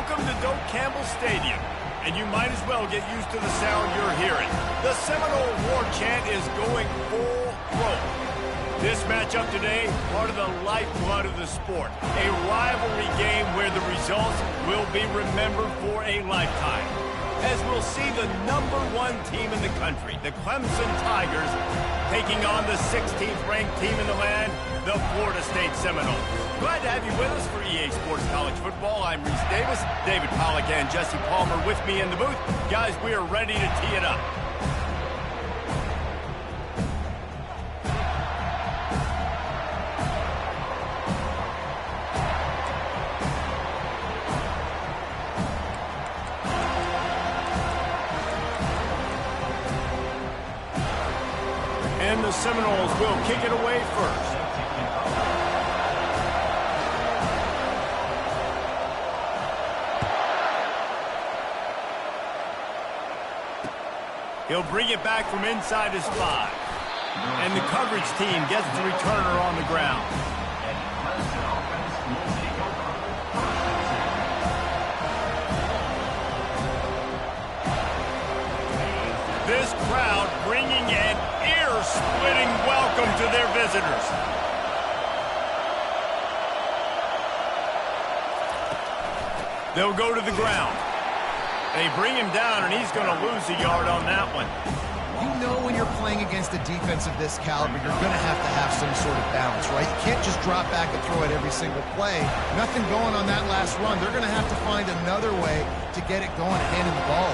Welcome to Doak Campbell Stadium, and you might as well get used to the sound you're hearing. The Seminole War Chant is going full throat. This matchup today, part of the lifeblood of the sport. A rivalry game where the results will be remembered for a lifetime. As we'll see the #1 team in the country, the Clemson Tigers, taking on the 16th ranked team in the land, the Florida State Seminoles. Glad to have you with us for EA Sports College Football. I'm Reese Davis, David Pollack and Jesse Palmer with me in the booth. Guys, we are ready to tee it up. And the Seminoles will kick it away first. He'll bring it back from inside his 5. And the coverage team gets the returner on the ground. This crowd bringing an ear-splitting welcome to their visitors. They'll go to the ground. They bring him down, and he's going to lose a yard on that one. You know when you're playing against a defense of this caliber, you're going to have some sort of balance, right? You can't just drop back and throw it every single play. Nothing going on that last run. They're going to have to find another way to get it going and handing the ball.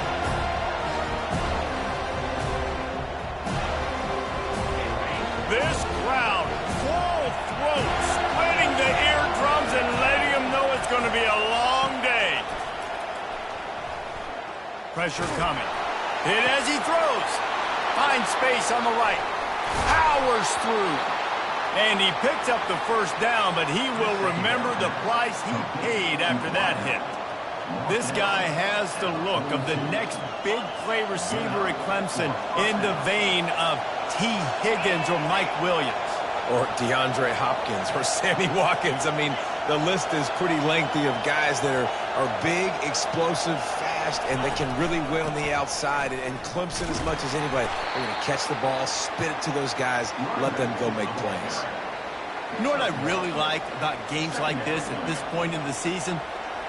This crowd, full throat, splitting the eardrums and letting them know it's going to be a long day. Pressure coming. Hit as he throws. Finds space on the right. Powers through. And he picks up the first down, but he will remember the price he paid after that hit. This guy has the look of the next big play receiver at Clemson in the vein of T. Higgins or Mike Williams. Or DeAndre Hopkins or Sammy Watkins. I mean, the list is pretty lengthy of guys that are big, explosive, fast, and they can really win on the outside. And Clemson, as much as anybody, they're going to catch the ball, spit it to those guys, let them go make plays. You know what I really like about games like this at this point in the season?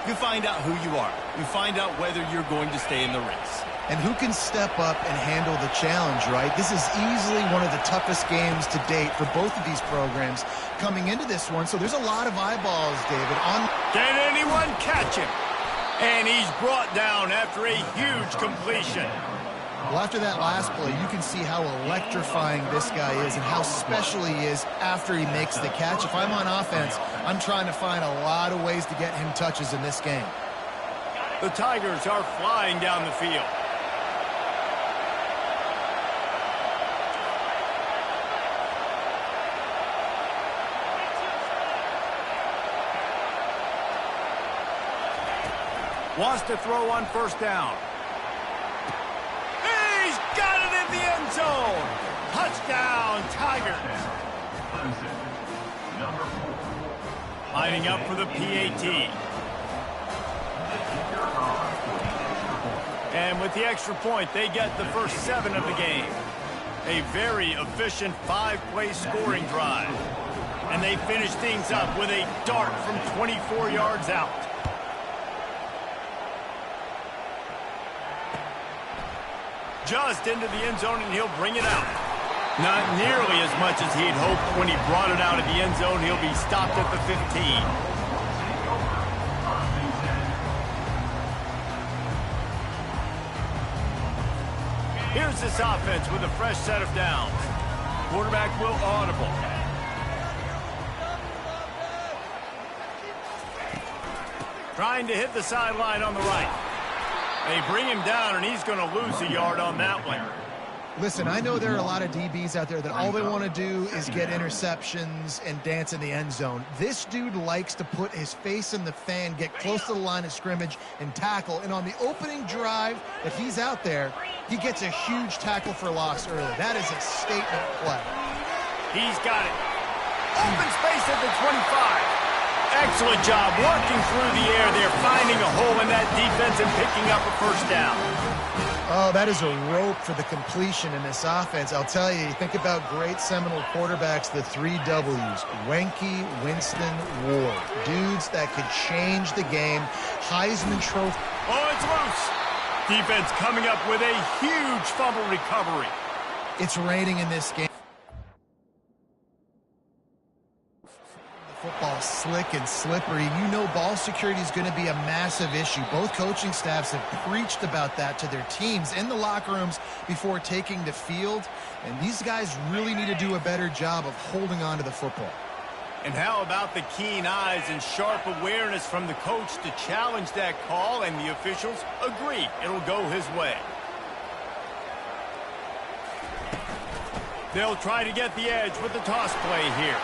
You find out who you are. You find out whether you're going to stay in the race. And who can step up and handle the challenge, right? This is easily one of the toughest games to date for both of these programs coming into this one. So there's a lot of eyeballs, David. Can anyone catch him? And he's brought down after a huge completion. Well, after that last play, you can see how electrifying this guy is and how special he is after he makes the catch. If I'm on offense, I'm trying to find a lot of ways to get him touches in this game. The Tigers are flying down the field. Wants to throw on first down. He's got it in the end zone. Touchdown, Tigers. Lining up for the PAT. And with the extra point, they get the first 7 of the game. A very efficient 5-play scoring drive. And they finish things up with a dart from 24 yards out. Just into the end zone, and he'll bring it out. Not nearly as much as he'd hoped when he brought it out of the end zone. He'll be stopped at the 15. Here's this offense with a fresh set of downs. Quarterback will audible. Trying to hit the sideline on the right. They bring him down, and he's going to lose a yard on that one. Listen, I know there are a lot of DBs out there that all they want to do is get interceptions and dance in the end zone. This dude likes to put his face in the fan, get close to the line of scrimmage, and tackle. And on the opening drive that he's out there, he gets a huge tackle for loss early. That is a statement play. He's got it. Open space at the 25. Excellent job working through the air there, finding a hole in that defense and picking up a first down. Oh, that is a rope for the completion in this offense. I'll tell you, you think about great Seminole quarterbacks, the 3 W's, Wenke, Winston, Ward. Dudes that could change the game. Heisman Trophy. Oh, it's loose. Defense coming up with a huge fumble recovery. It's raining in this game. Football slick and slippery. You know ball security is going to be a massive issue. Both coaching staffs have preached about that to their teams in the locker rooms before taking the field. And these guys really need to do a better job of holding on to the football. And how about the keen eyes and sharp awareness from the coach to challenge that call, and the officials agree it'll go his way. They'll try to get the edge with the toss play here.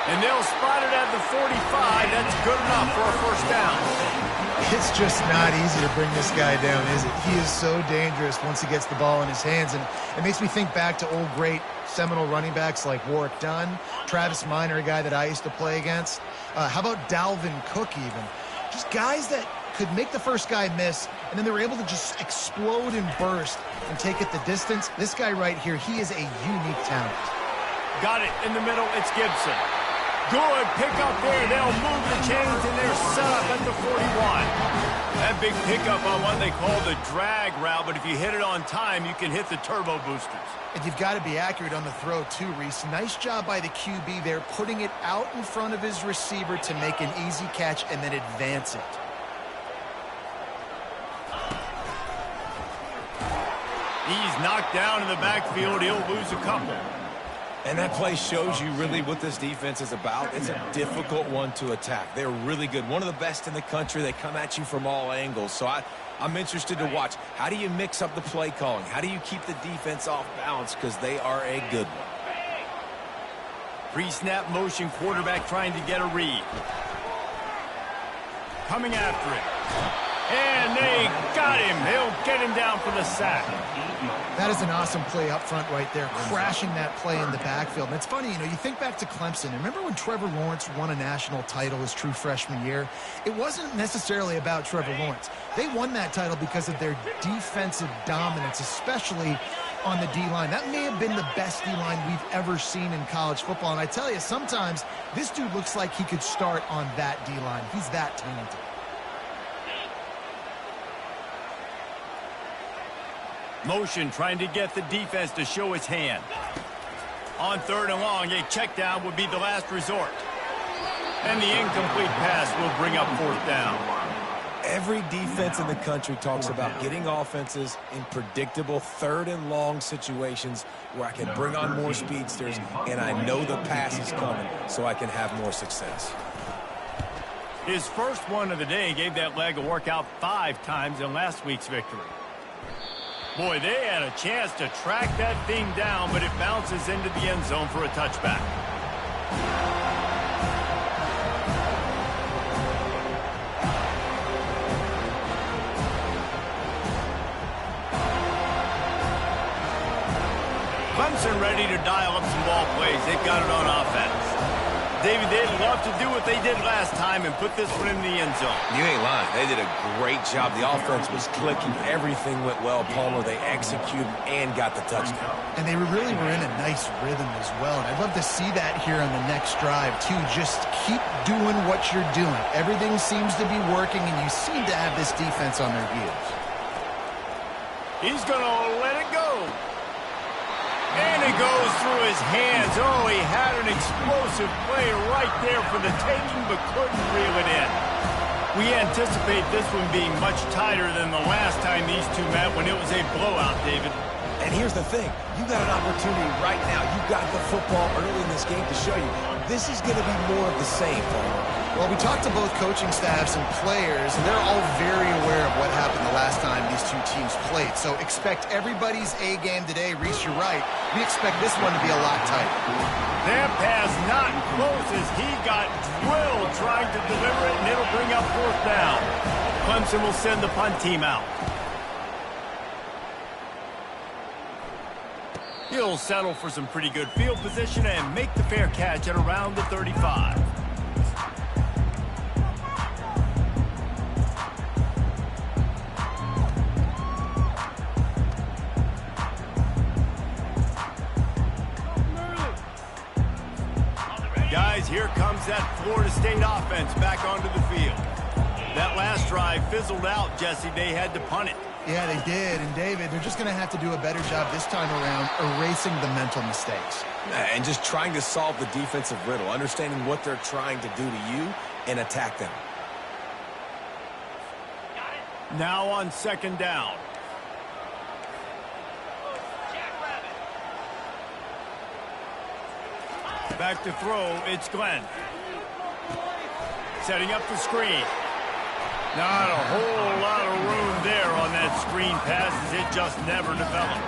And they'll spot it at the 45. That's good enough for a first down. It's just not easy to bring this guy down, is it? He is so dangerous once he gets the ball in his hands. And it makes me think back to old great Seminole running backs like Warwick Dunn, Travis Minor, a guy that I used to play against. How about Dalvin Cook even? Just guys that could make the first guy miss, and then they were able to just explode and burst and take it the distance. This guy right here, he is a unique talent. Got it in the middle. It's Gibson. Good pickup there. They'll move the chains, and they're set up at the 41. That big pickup on what they call the drag route, but if you hit it on time, you can hit the turbo boosters. And you've got to be accurate on the throw too, Reese. Nice job by the QB there, putting it out in front of his receiver to make an easy catch and then advance it. He's knocked down in the backfield. He'll lose a couple. And that play shows you really what this defense is about. It's a difficult one to attack. They're really good. One of the best in the country. They come at you from all angles. So I'm interested to watch. How do you mix up the play calling? How do you keep the defense off balance? Because they are a good one. Pre-snap motion, quarterback trying to get a read. Coming after it. And they got him. They'll get him down for the sack. That is an awesome play up front right there, crashing that play in the backfield. And it's funny, you know, you think back to Clemson. Remember when Trevor Lawrence won a national title his true freshman year? It wasn't necessarily about Trevor Lawrence. They won that title because of their defensive dominance, especially on the D-line. That may have been the best D-line we've ever seen in college football. And I tell you, sometimes this dude looks like he could start on that D-line. He's that talented. Motion trying to get the defense to show its hand. On 3rd and long, a check down would be the last resort. And the incomplete pass will bring up 4th down. Every defense in the country talks about getting offenses in predictable 3rd and long situations where I can bring on more speedsters and I know the pass is coming so I can have more success. His first one of the day gave that leg a workout 5 times in last week's victory. Boy, they had a chance to track that thing down, but it bounces into the end zone for a touchback. Clemson ready to dial up some ball plays. They've got it on offense. David, they'd love to do what they did last time and put this one in the end zone. You ain't lying. They did a great job. The offense was clicking. Everything went well. Palmer, they executed and got the touchdown. And they really were in a nice rhythm as well. And I'd love to see that here on the next drive, too. Just keep doing what you're doing. Everything seems to be working, and you seem to have this defense on their heels. He's going to let it go. And it goes through his hands. Oh, he had an explosive play right there for the taking, but couldn't reel it in. We anticipate this one being much tighter than the last time these two met when it was a blowout, David. And here's the thing. You got an opportunity right now. You got the football early in this game to show you. This is going to be more of the same, Palmer. Well, we talked to both coaching staffs and players, and they're all very aware of what happened the last time these two teams played. So expect everybody's A game today. Reese, you're right. We expect this one to be a lot tighter. That pass not close as he got drilled trying to deliver it, and it'll bring up 4th down. Clemson will send the punt team out. He'll settle for some pretty good field position and make the fair catch at around the 35. that Florida State offense back onto the field. That last drive fizzled out, Jesse. They had to punt it. Yeah, they did. And, David, they're just going to have to do a better job this time around erasing the mental mistakes. And just trying to solve the defensive riddle, understanding what they're trying to do to you and attack them. Now on second down. Back to throw, it's Glenn. Setting up the screen. Not a whole lot of room there on that screen pass as it just never developed.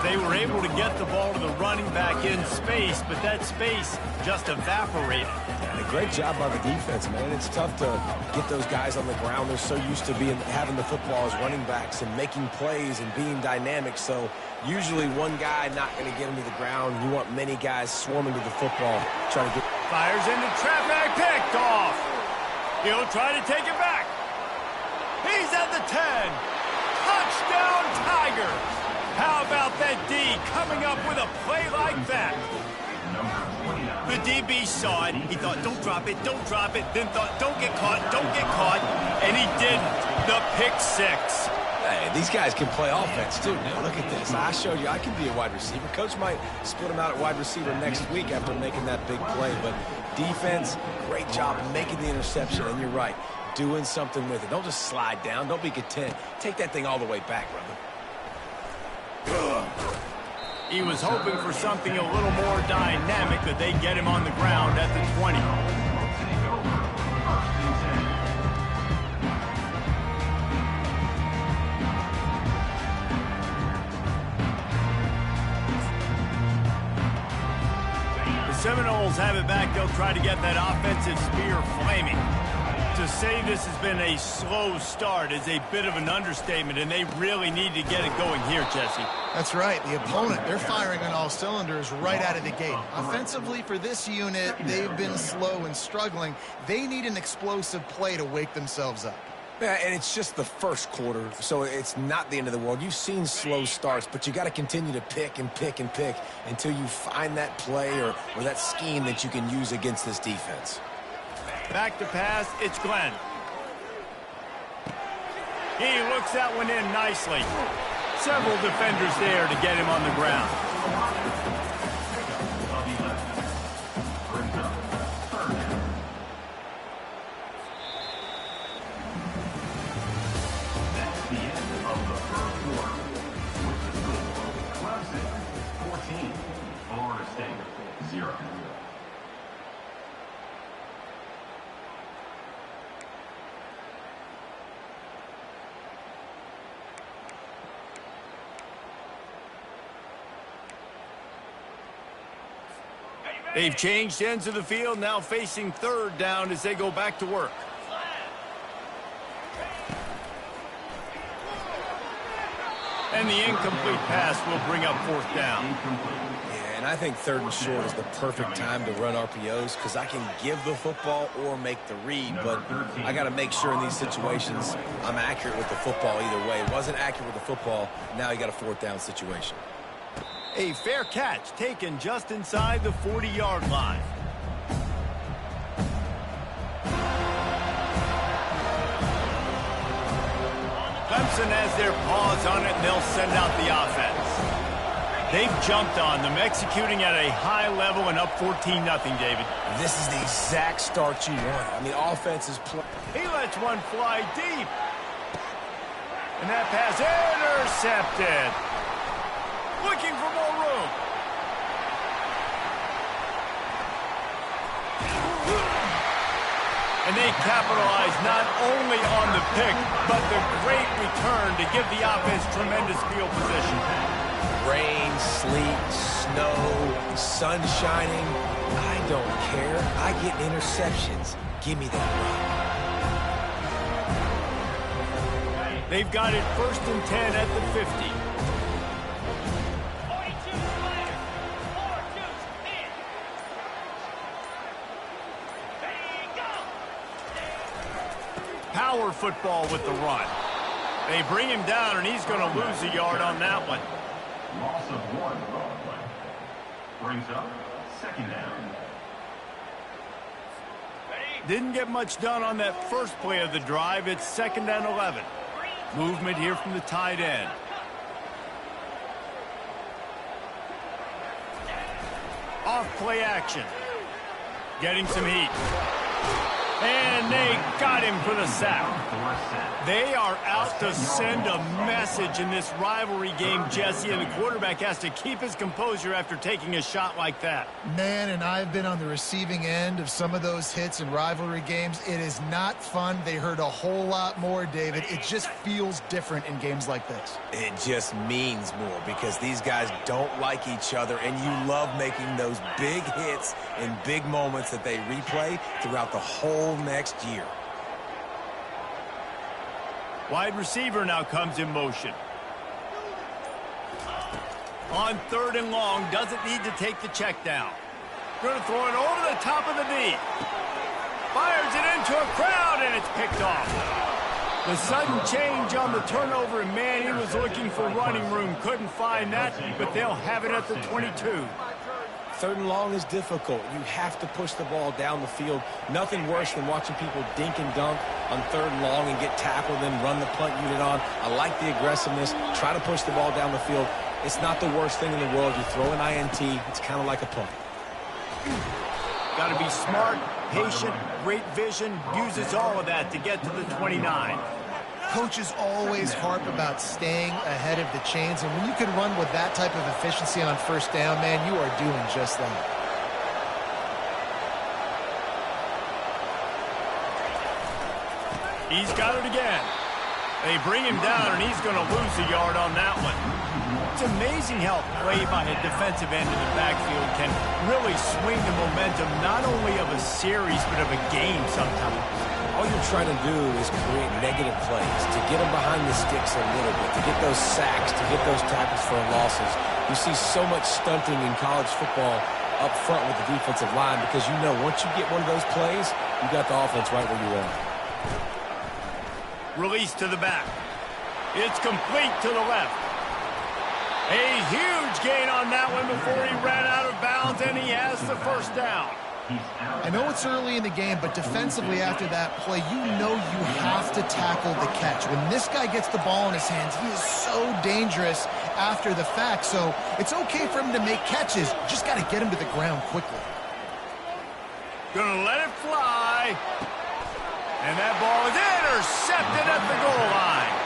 They were able to get the ball to the running back in space, but that space just evaporated. And a great job by the defense, man. It's tough to get those guys on the ground. They're so used to having the football as running backs and making plays and being dynamic. So usually one guy not going to get him to the ground. You want many guys swarming to the football, trying to get... Fires into traffic, picked off. He'll try to take it back. He's at the 10. Touchdown, Tigers. How about that D coming up with a play like that? The DB saw it. He thought, don't drop it, don't drop it. Then thought, don't get caught, don't get caught. And he didn't. The pick six. Hey, these guys can play offense, too. Now, look at this. I showed you I can be a wide receiver. Coach might split him out at wide receiver next week after making that big play. But defense, great job making the interception. And you're right, doing something with it. Don't just slide down. Don't be content. Take that thing all the way back, brother. He was hoping for something a little more dynamic, that they get him on the ground at the 20. The Seminoles have it back. They'll try to get that offensive spear flaming. To say this has been a slow start is a bit of an understatement, and they really need to get it going here, Jesse. That's right. The opponent, they're firing on all cylinders right out of the gate. Offensively, for this unit, they've been slow and struggling. They need an explosive play to wake themselves up. Yeah, and it's just the first quarter, so it's not the end of the world. You've seen slow starts, but you got to continue to pick and pick and pick until you find that play or that scheme that you can use against this defense. Back to pass, it's Glenn. He looks that one in nicely. Several defenders there to get him on the ground. That's the end of the first quarter. With the score, Clemson 14, Florida State 0. They've changed ends of the field, now facing third down as they go back to work. And the incomplete pass will bring up fourth down. Yeah, and I think third and short is the perfect time to run RPOs because I can give the football or make the read, but I got to make sure in these situations I'm accurate with the football either way. Wasn't accurate with the football, now you got a fourth down situation. A fair catch taken just inside the 40-yard line. Clemson has their paws on it, and they'll send out the offense. They've jumped on them, executing at a high level and up 14-0, David. This is the exact start you want. I mean, offense is He lets one fly deep. And that pass intercepted. Looking for more room. And they capitalize not only on the pick, but the great return to give the offense tremendous field position. rain, sleet, snow, sun shining. I don't care. I get interceptions. Give me that rock. They've got it 1st and 10 at the 50. Power football with the run. They bring him down, and he's going to lose a yard on that one. Loss of 1 on play. Brings up 2nd down. Didn't get much done on that first play of the drive. It's 2nd and 11. Movement here from the tight end. Off play action. Getting some heat. And they got him for the sack. They are out to send a message in this rivalry game, Jesse, and the quarterback has to keep his composure after taking a shot like that. Man, and I've been on the receiving end of some of those hits in rivalry games. It is not fun. They hurt a whole lot more, David. It just feels different in games like this. It just means more because these guys don't like each other, and you love making those big hits in big moments that they replay throughout the whole next year. Wide receiver now comes in motion. On 3rd and long, doesn't need to take the check down. Going to throw it over the top of the knee. Fires it into a crowd, and it's picked off. The sudden change on the turnover, and man, he was looking for running room. Couldn't find that, but they'll have it at the 22. 3rd and long is difficult. You have to push the ball down the field. Nothing worse than watching people dink and dunk on 3rd and long and get tackled and run the punt unit on. I like the aggressiveness. Try to push the ball down the field. It's not the worst thing in the world. You throw an INT, it's kind of like a punt. Got to be smart, patient, great vision. Uses all of that to get to the 29. Coaches always harp about staying ahead of the chains, and when you can run with that type of efficiency on 1st down, man, you are doing just that. He's got it again. They bring him down, and he's going to lose a yard on that one. It's amazing how play by a defensive end in the backfield can really swing the momentum not only of a series but of a game sometimes. All you're trying to do is create negative plays, to get them behind the sticks a little bit, to get those sacks, to get those tackles for losses. You see so much stunting in college football up front with the defensive line because you know once you get one of those plays, you got the offense right where you want. Release to the back. It's complete to the left. A huge gain on that one before he ran out of bounds, and he has the 1st down. I know it's early in the game, but defensively after that play, you know you have to tackle the catch. When this guy gets the ball in his hands, he is so dangerous after the fact. So it's okay for him to make catches. Just got to get him to the ground quickly. Gonna let it fly. And that ball is intercepted at the goal line.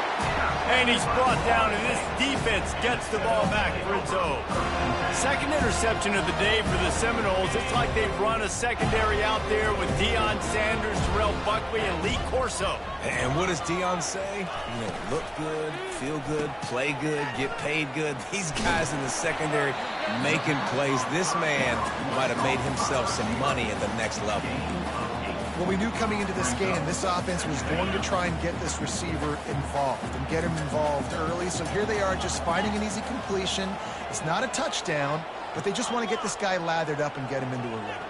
And he's brought down, and this defense gets the ball back for its own. 2nd interception of the day for the Seminoles. It's like they've run a secondary out there with Deion Sanders, Terrell Buckley, and Lee Corso. And what does Deion say? You know, look good, feel good, play good, get paid good. These guys in the secondary making plays. This man might have made himself some money at the next level. Well, we knew coming into this game, this offense was going to try and get this receiver involved and get him involved early. So here they are just finding an easy completion. It's not a touchdown, but they just want to get this guy lathered up and get him into a rhythm.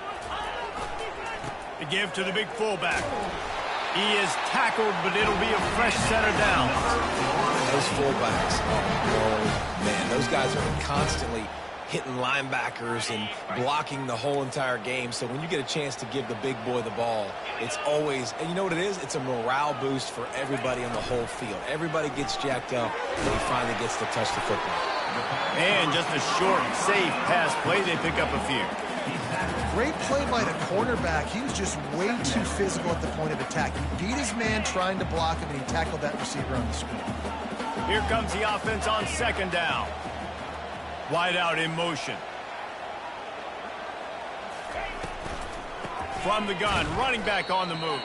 The give to the big fullback. He is tackled, but it'll be a fresh set of downs. Those fullbacks, oh man, those guys are constantly hitting linebackers and blocking the whole entire game. So when you get a chance to give the big boy the ball, it's always, and you know what it is? It's a morale boost for everybody on the whole field. Everybody gets jacked up when he finally gets to touch the football. And just a short, safe pass play. They pick up a few. Great play by the cornerback. He was just way too physical at the point of attack. He beat his man trying to block him, and he tackled that receiver on the screen. Here comes the offense on 2nd down. Wide out in motion. From the gun, running back on the move.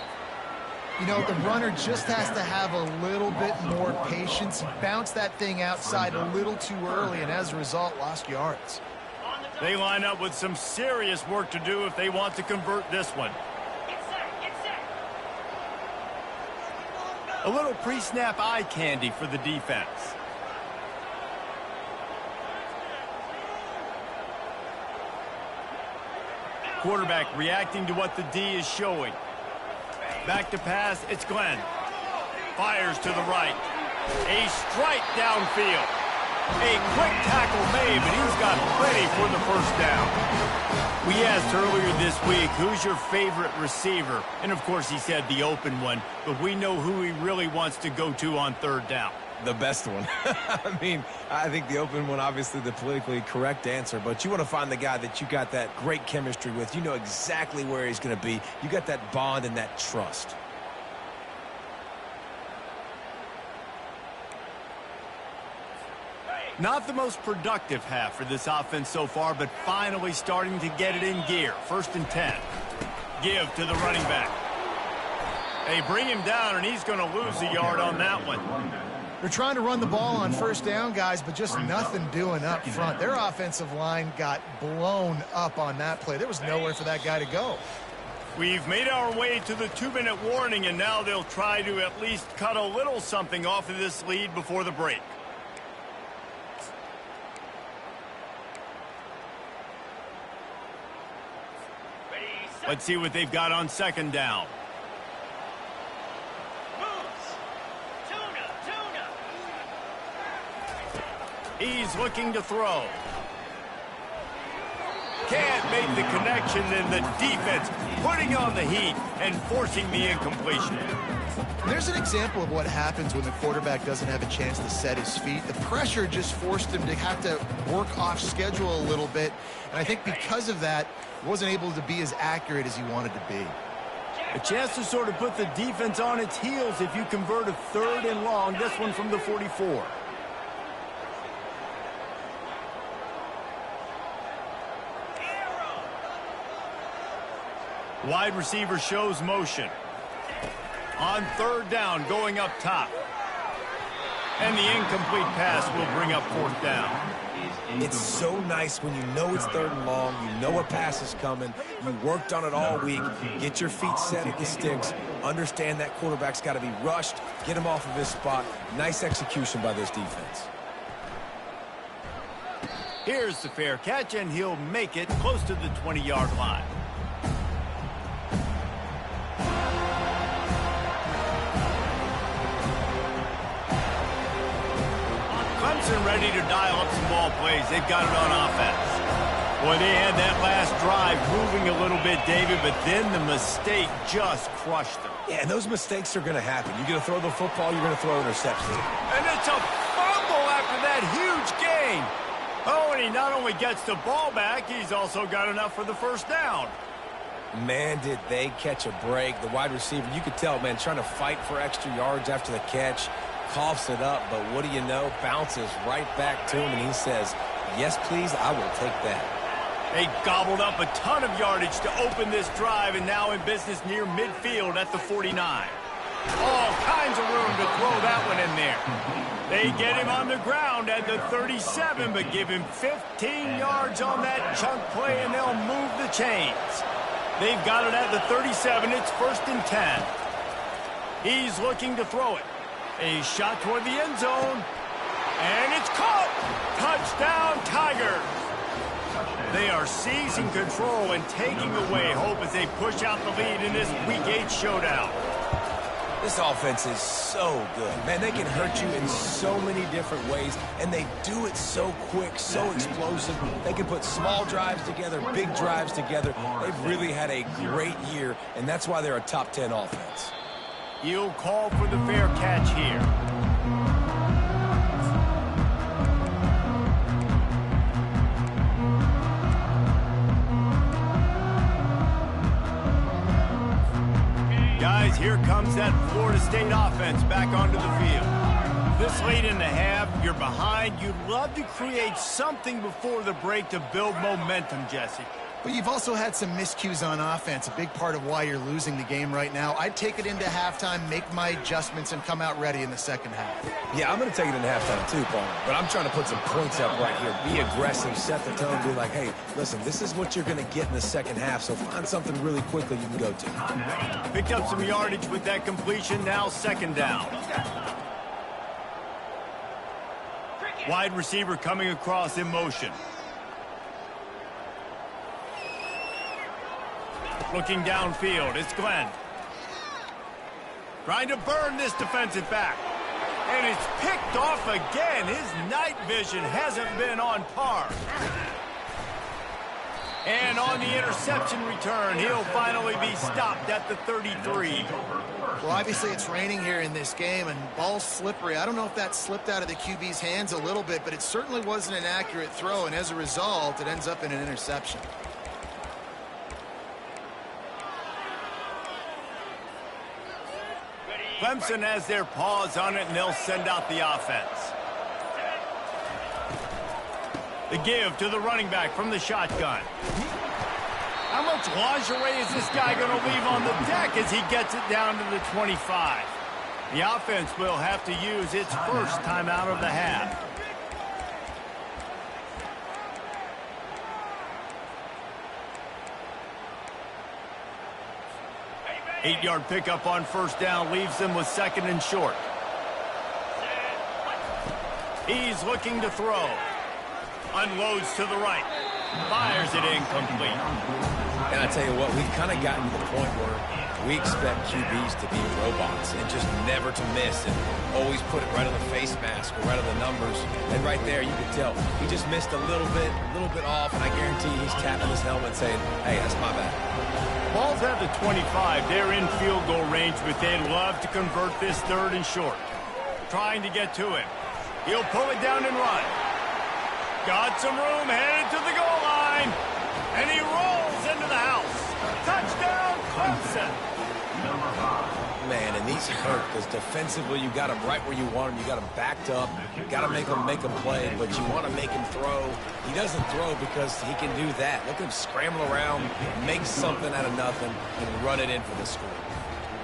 You know, the runner just has to have a little bit more patience. Bounce that thing outside a little too early, and as a result, lost yards. They line up with some serious work to do if they want to convert this one. A little pre-snap eye candy for the defense. Quarterback reacting to what the D is showing. Back to pass, it's Glenn. Fires to the right. A strike downfield. A quick tackle made, but he's got plenty for the first down. We asked earlier this week, who's your favorite receiver? And, of course, he said the open one, but we know who he really wants to go to on third down. The best one. I mean, I think the open one, obviously the politically correct answer, but you want to find the guy that you got that great chemistry with. You know exactly where he's going to be. You got that bond and that trust. Not the most productive half for this offense so far, but finally starting to get it in gear. 1st and 10. Give to the running back. They bring him down, and he's going to lose a yard on that one. They're trying to run the ball on first down, guys, but just nothing doing up front. Their offensive line got blown up on that play. There was nowhere for that guy to go. We've made our way to the 2-minute warning, and now they'll try to at least cut a little something off of this lead before the break. Let's see what they've got on 2nd down. He's looking to throw. Can't make the connection, and the defense putting on the heat and forcing the incompletion. There's an example of what happens when the quarterback doesn't have a chance to set his feet. The pressure just forced him to have to work off schedule a little bit, and I think because of that, he wasn't able to be as accurate as he wanted to be. A chance to sort of put the defense on its heels if you convert a 3rd and long, this one from the 44. Wide receiver shows motion. On 3rd down, going up top. And the incomplete pass will bring up 4th down. It's so nice when you know it's 3rd and long, you know a pass is coming, you worked on it all week, get your feet set at the sticks, understand that quarterback's got to be rushed, get him off of his spot. Nice execution by this defense. Here's the fair catch, and he'll make it close to the 20-yard line. Clemson ready to dial up some ball plays. They've got it on offense. Boy, they had that last drive moving a little bit, David, but then the mistake just crushed them. Yeah, and those mistakes are going to happen. You're going to throw the football, you're going to throw interception. And it's a fumble after that huge gain. Oh, and he not only gets the ball back, he's also got enough for the 1st down. Man, did they catch a break. The wide receiver, you could tell, man, trying to fight for extra yards after the catch. Coughs it up, but what do you know? Bounces right back to him, and he says, yes, please, I will take that. They gobbled up a ton of yardage to open this drive, and now in business near midfield at the 49. All kinds of room to throw that one in there. They get him on the ground at the 37, but give him 15 yards on that chunk play, and they'll move the chains. They've got it at the 37. It's 1st and 10. He's looking to throw it. A shot toward the end zone. And it's caught. Touchdown, Tigers. They are seizing control and taking away hope as they push out the lead in this Week 8 showdown. This offense is so good. Man, they can hurt you in so many different ways, and they do it so quick, so explosive. They can put small drives together, big drives together. They've really had a great year, and that's why they're a top 10 offense. He'll call for the fair catch here. Guys, here comes that Florida State offense back onto the field. This late in the half, you're behind. You'd love to create something before the break to build momentum, Jesse. But you've also had some miscues on offense, a big part of why you're losing the game right now. I'd take it into halftime, make my adjustments, and come out ready in the 2nd half. Yeah, I'm going to take it into halftime too, Paul. But I'm trying to put some points up right here. Be aggressive, set the tone, be like, hey, listen, this is what you're going to get in the 2nd half, so find something really quickly you can go to. Picked up some yardage with that completion, now 2nd down. Wide receiver coming across in motion. Looking downfield, it's Glenn. Trying to burn this defensive back. And it's picked off again. His night vision hasn't been on par. And on the interception return, he'll finally be stopped at the 33. Well, obviously it's raining here in this game, and ball's slippery. I don't know if that slipped out of the QB's hands a little bit, but it certainly wasn't an accurate throw, and as a result, it ends up in an interception. Clemson has their paws on it, and they'll send out the offense. The give to the running back from the shotgun. How much lingerie is this guy going to leave on the deck as he gets it down to the 25? The offense will have to use its first timeout of the half. Eight-yard pickup on first down leaves them with 2nd and short. He's looking to throw. Unloads to the right. Fires it incomplete. And I tell you what, we've kind of gotten to the point where we expect QBs to be robots and just never to miss and always put it right on the face mask or right on the numbers. And right there, you can tell he just missed a little bit off, and I guarantee he's tapping his helmet saying, hey, that's my bad. Ball's at the 25. They're in field goal range, but they'd love to convert this 3rd and short. Trying to get to him. He'll pull it down and run. Got some room, headed to the goal line. And he rolls into the house. Touchdown, Clemson. Man, and these hurt because defensively you got him right where you want him. You got him backed up. You got to make him play, but you want to make him throw. He doesn't throw because he can do that. Look at him scramble around, make something out of nothing, and run it in for the score.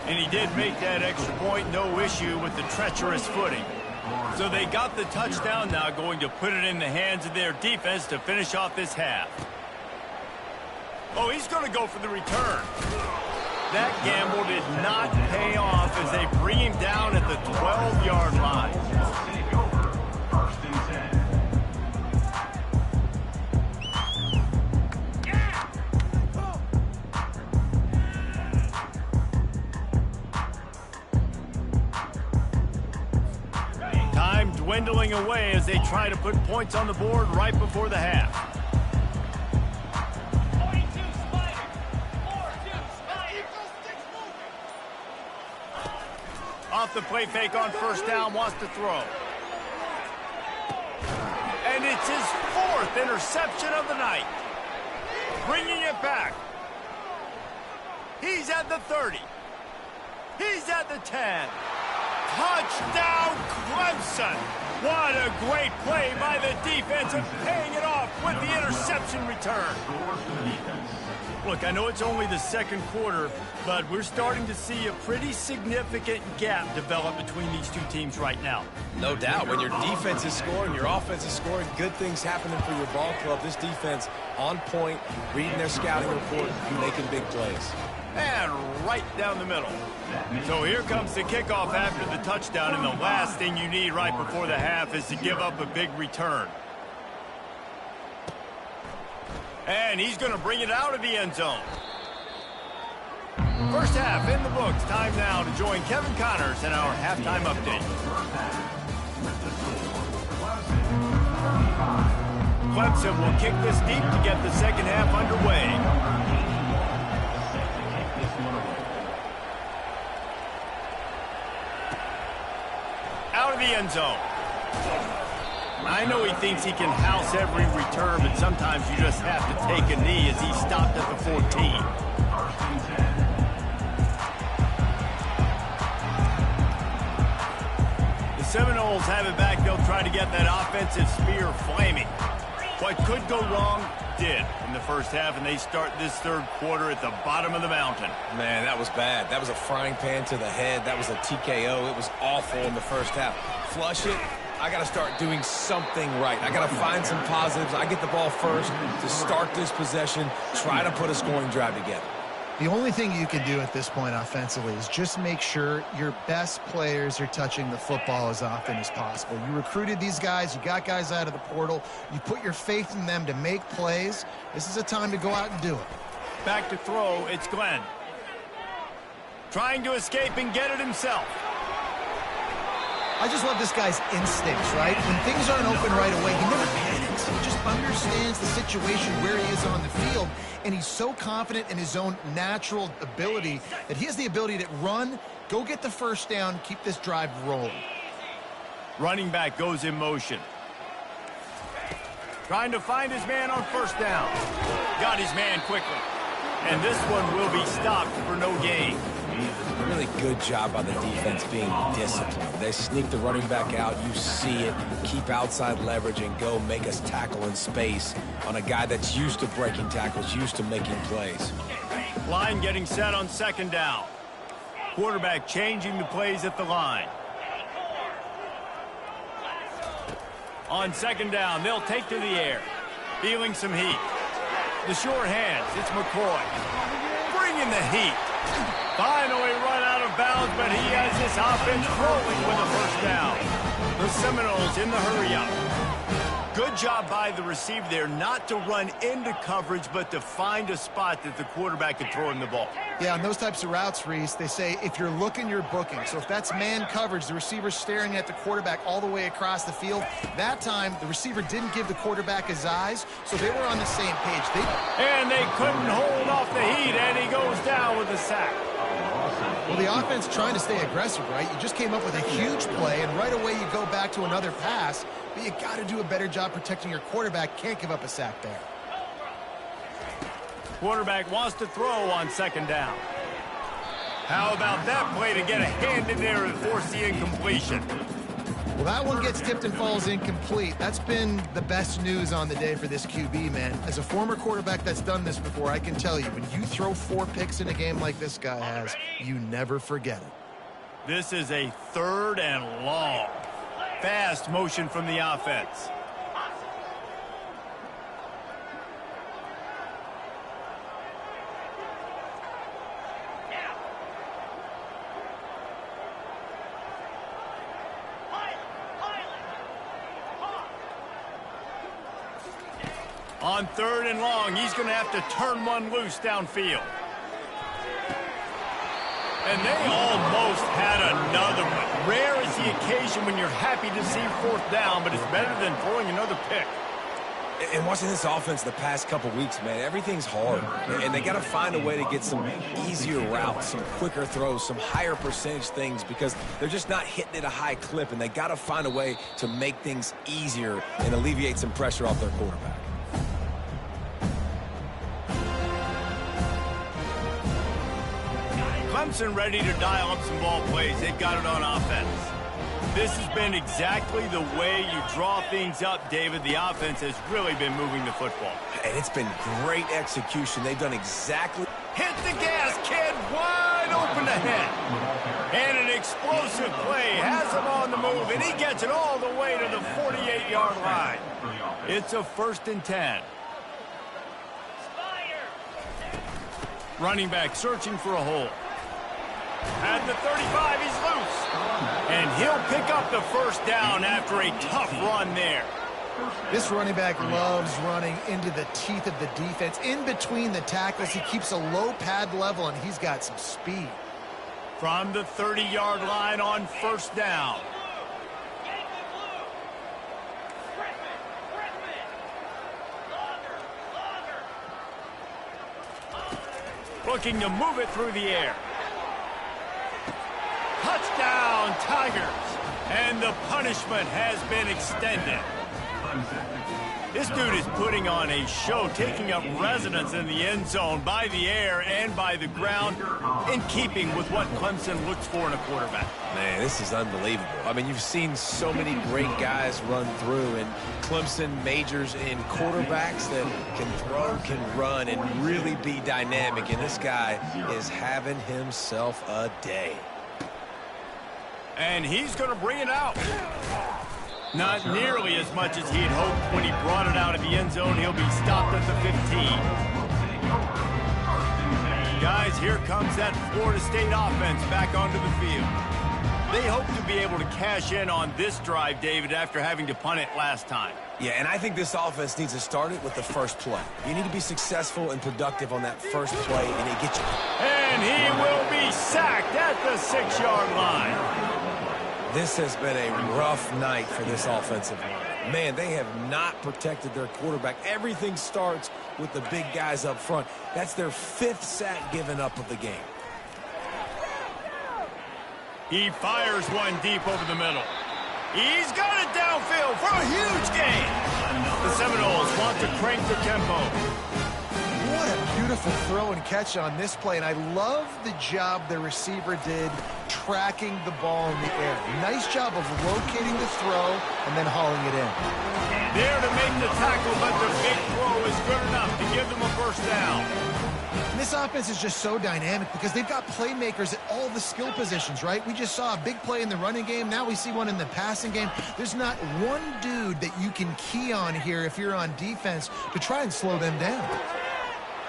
And he did make that extra point, no issue with the treacherous footing. So they got the touchdown, now going to put it in the hands of their defense to finish off this half. Oh, he's going to go for the return. That gamble did not pay off as they bring him down at the 12-yard line. Time dwindling away as they try to put points on the board right before the half. Off the play fake on first down, wants to throw. And it's his 4th interception of the night. Bringing it back. He's at the 30. He's at the 10. Touchdown, Clemson. What a great play by the defense and paying it off with the interception return. Look, I know it's only the 2nd quarter, but we're starting to see a pretty significant gap develop between these two teams right now. No doubt. When your defense is scoring, your offense is scoring, good things happening for your ball club. This defense on point, reading their scouting report, and making big plays. And right down the middle. So here comes the kickoff after the touchdown, and the last thing you need right before the half is to give up a big return. And he's going to bring it out of the end zone. First half in the books. Time now to join Kevin Connors in our halftime update. Clemson will kick this deep to get the second half underway. Out of the end zone. I know he thinks he can house every return, but sometimes you just have to take a knee as he stopped at the 14. The Seminoles have it back. They'll try to get that offensive spear flaming. What could go wrong did in the first half, and they start this 3rd quarter at the bottom of the mountain. Man, that was bad. That was a frying pan to the head. That was a TKO. It was awful in the first half. Flush it. I got to start doing something right. I got to find some positives. I get the ball first to start this possession, try to put a scoring drive together. The only thing you can do at this point offensively is just make sure your best players are touching the football as often as possible. You recruited these guys. You got guys out of the portal. You put your faith in them to make plays. This is a time to go out and do it. Back to throw, it's Glenn. Trying to escape and get it himself. I just love this guy's instincts, right? When things aren't open right away, he never panics. He just understands the situation where he is on the field, and he's so confident in his own natural ability that he has the ability to run, go get the first down, keep this drive rolling. Running back goes in motion. Trying to find his man on first down. Got his man quickly. And this one will be stopped for no gain. Really good job by the defense being disciplined. They sneak the running back out. You see it. Keep outside leverage and go make us tackle in space on a guy that's used to breaking tackles, used to making plays. Line getting set on second down. Quarterback changing the plays at the line. On second down, they'll take to the air. Feeling some heat. The short hands, it's McCoy. Bringing the heat. Finally run out of bounds, but he has this offense rolling with a first down. The Seminoles in the hurry-up. Good job by the receiver there not to run into coverage, but to find a spot that the quarterback can throw in the ball. Yeah, on those types of routes, Reese, they say if you're looking, you're booking. So if that's man coverage, the receiver's staring at the quarterback all the way across the field. That time, the receiver didn't give the quarterback his eyes, so they were on the same page. And they couldn't hold off the heat, and he goes down with a sack. Well, the offense trying to stay aggressive, right? You just came up with a huge play, and right away you go back to another pass, but you got to do a better job protecting your quarterback. Can't give up a sack there. Quarterback wants to throw on second down. How about that play to get a hand in there and force the incompletion? Well, that one gets tipped and falls incomplete. That's been the best news on the day for this QB, man. As a former quarterback that's done this before, I can tell you, when you throw 4 picks in a game like this guy has, you never forget it. This is a third and long. Fast motion from the offense. On third and long, he's going to have to turn one loose downfield. And they almost had another one. Rare is the occasion when you're happy to see fourth down, but it's better than throwing another pick. And watching this offense the past couple weeks, man, everything's hard. And they got to find a way to get some easier routes, some quicker throws, some higher percentage things because they're just not hitting at a high clip. And they got to find a way to make things easier and alleviate some pressure off their quarterback. Clemson ready to dial up some ball plays. They've got it on offense. This has been exactly the way you draw things up, David. The offense has really been moving the football. And it's been great execution. They've done exactly... Hit the gas, kid. Wide open ahead. And an explosive play has him on the move, and he gets it all the way to the 48-yard line. It's a 1st and 10. Running back searching for a hole. At the 35, he's loose. And he'll pick up the first down after a tough run there. This running back loves running into the teeth of the defense. In between the tackles, he keeps a low pad level, and he's got some speed. From the 30-yard line on first down. Looking to move it through the air. Touchdown, Tigers. And the punishment has been extended. This dude is putting on a show, taking up residence in the end zone by the air and by the ground, in keeping with what Clemson looks for in a quarterback. Man, this is unbelievable. I mean, you've seen so many great guys run through, and Clemson majors in quarterbacks that can throw, can run, and really be dynamic. And this guy is having himself a day. And he's going to bring it out. Not nearly as much as he had hoped when he brought it out of the end zone. He'll be stopped at the 15. Guys, here comes that Florida State offense back onto the field. They hope to be able to cash in on this drive, David, after having to punt it last time. Yeah, and I think this offense needs to start it with the first play. You need to be successful and productive on that first play, and it gets you. And he will be sacked at the 6-yard line. This has been a rough night for this offensive line. Man, they have not protected their quarterback. Everything starts with the big guys up front. That's their 5th sack given up of the game. He fires one deep over the middle. He's got it downfield for a huge gain. The Seminoles want to crank the tempo. What a beautiful throw and catch on this play, and I love the job the receiver did tracking the ball in the air. Nice job of locating the throw and then hauling it in. There to make the tackle, but the big throw is good enough to give them a first down. And this offense is just so dynamic because they've got playmakers at all the skill positions, right? We just saw a big play in the running game. Now we see one in the passing game. There's not one dude that you can key on here if you're on defense to try and slow them down.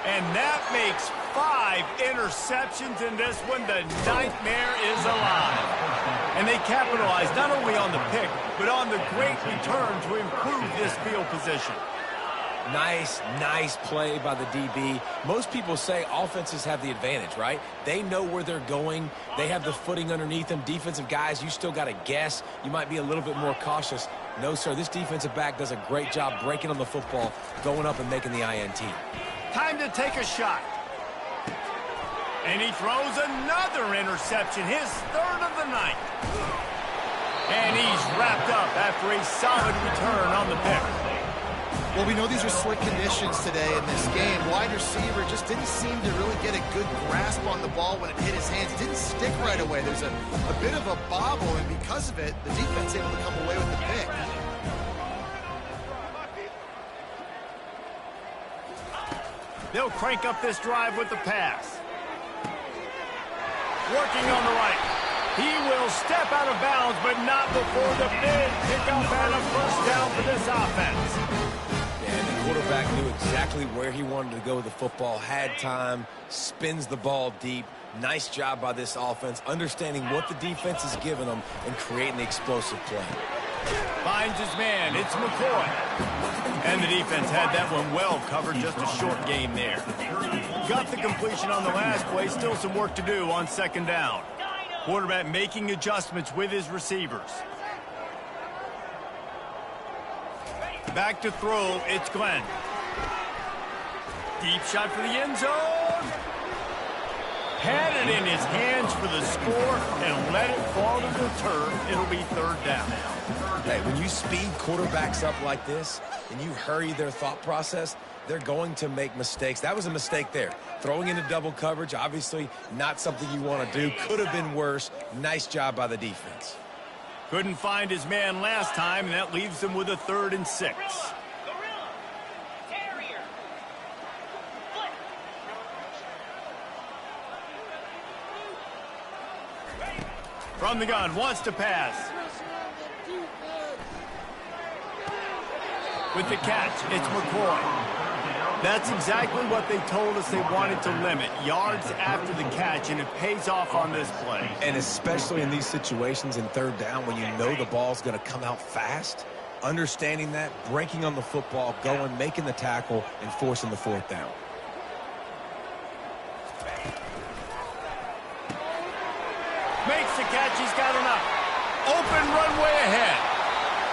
And that makes 5 interceptions in this one. The nightmare is alive. And they capitalize not only on the pick, but on the great return to improve this field position. Nice play by the DB. Most people say offenses have the advantage, right? They know where they're going. They have the footing underneath them. Defensive guys, you still got to guess. You might be a little bit more cautious. No, sir, this defensive back does a great job breaking on the football, going up and making the INT. Time to take a shot. And he throws another interception, his 3rd of the night. And he's wrapped up after a solid return on the pick. Well, we know these are slick conditions today in this game. Wide receiver just didn't seem to really get a good grasp on the ball when it hit his hands. It didn't stick right away. There's a bit of a bobble, and because of it, the defense able to come away with the pick. They'll crank up this drive with the pass. Working on the right. He will step out of bounds, but not before the big pickup and a first down for this offense. And the quarterback knew exactly where he wanted to go with the football, had time, spins the ball deep. Nice job by this offense, understanding what the defense is giving them and creating the explosive play. Finds his man. It's McCoy. And the defense had that one well covered. Just a short game there. Got the completion on the last play. Still some work to do on 2nd down. Quarterback making adjustments with his receivers. Back to throw. It's Glenn. Deep shot for the end zone. Had it in his hands for the score and let it fall to the turf. It'll be 3rd down. Hey, when you speed quarterbacks up like this and you hurry their thought process, they're going to make mistakes. That was a mistake there. Throwing into double coverage, obviously not something you want to do. Could have been worse. Nice job by the defense. Couldn't find his man last time, and that leaves them with a 3rd and 6. From the gun, wants to pass. With the catch, it's McCoy. That's exactly what they told us they wanted to limit. Yards after the catch, and it pays off on this play. And especially in these situations in 3rd down when you know the ball's going to come out fast, understanding that, breaking on the football, going, making the tackle, and forcing the 4th down. Makes the catch, he's got enough. Open runway ahead.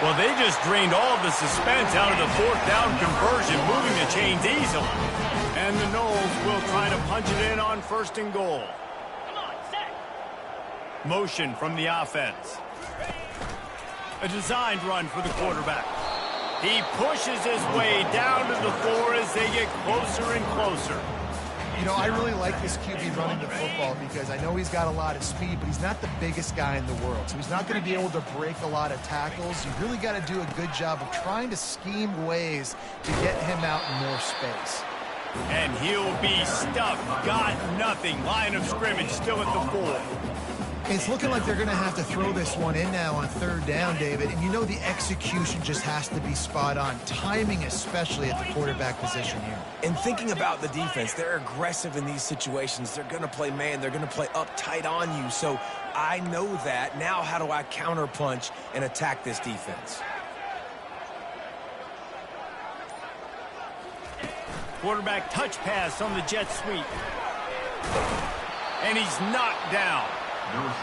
Well, they just drained all of the suspense out of the 4th down conversion, moving the chains easily. And the Noles will try to punch it in on 1st and goal. Motion from the offense. A designed run for the quarterback. He pushes his way down to the floor as they get closer and closer. You know, I really like this QB running the football because I know he's got a lot of speed, but he's not the biggest guy in the world. So he's not going to be able to break a lot of tackles. You really got to do a good job of trying to scheme ways to get him out in more space. And he'll be stuffed. Got nothing. Line of scrimmage still at the 4. It's looking like they're going to have to throw this one in now on 3rd down, David. And you know the execution just has to be spot on. Timing especially at the quarterback position here. And thinking about the defense, they're aggressive in these situations. They're going to play man. They're going to play up tight on you. So I know that. Now how do I counterpunch and attack this defense? Quarterback touch pass on the jet sweep. And he's knocked down.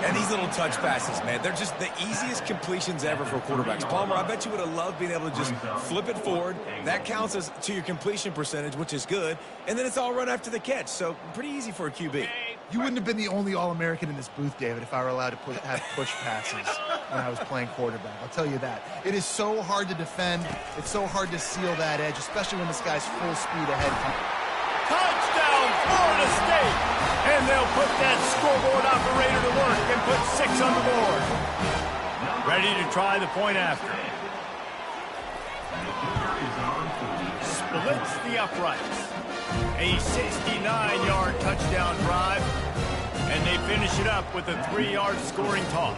And these little touch passes, man, they're just the easiest completions ever for quarterbacks. Palmer, I bet you would have loved being able to just flip it forward. That counts as to your completion percentage, which is good. And then it's all run after the catch. So pretty easy for a QB. You wouldn't have been the only All-American in this booth, David, if I were allowed to have push passes when I was playing quarterback. I'll tell you that. It is so hard to defend. It's so hard to seal that edge, especially when this guy's full speed ahead. Touchdown, Florida State! And they'll put that scoreboard operator to work and put 6 on the board. Ready to try the point after. Splits the uprights. A 69-yard touchdown drive. And they finish it up with a 3-yard scoring toss.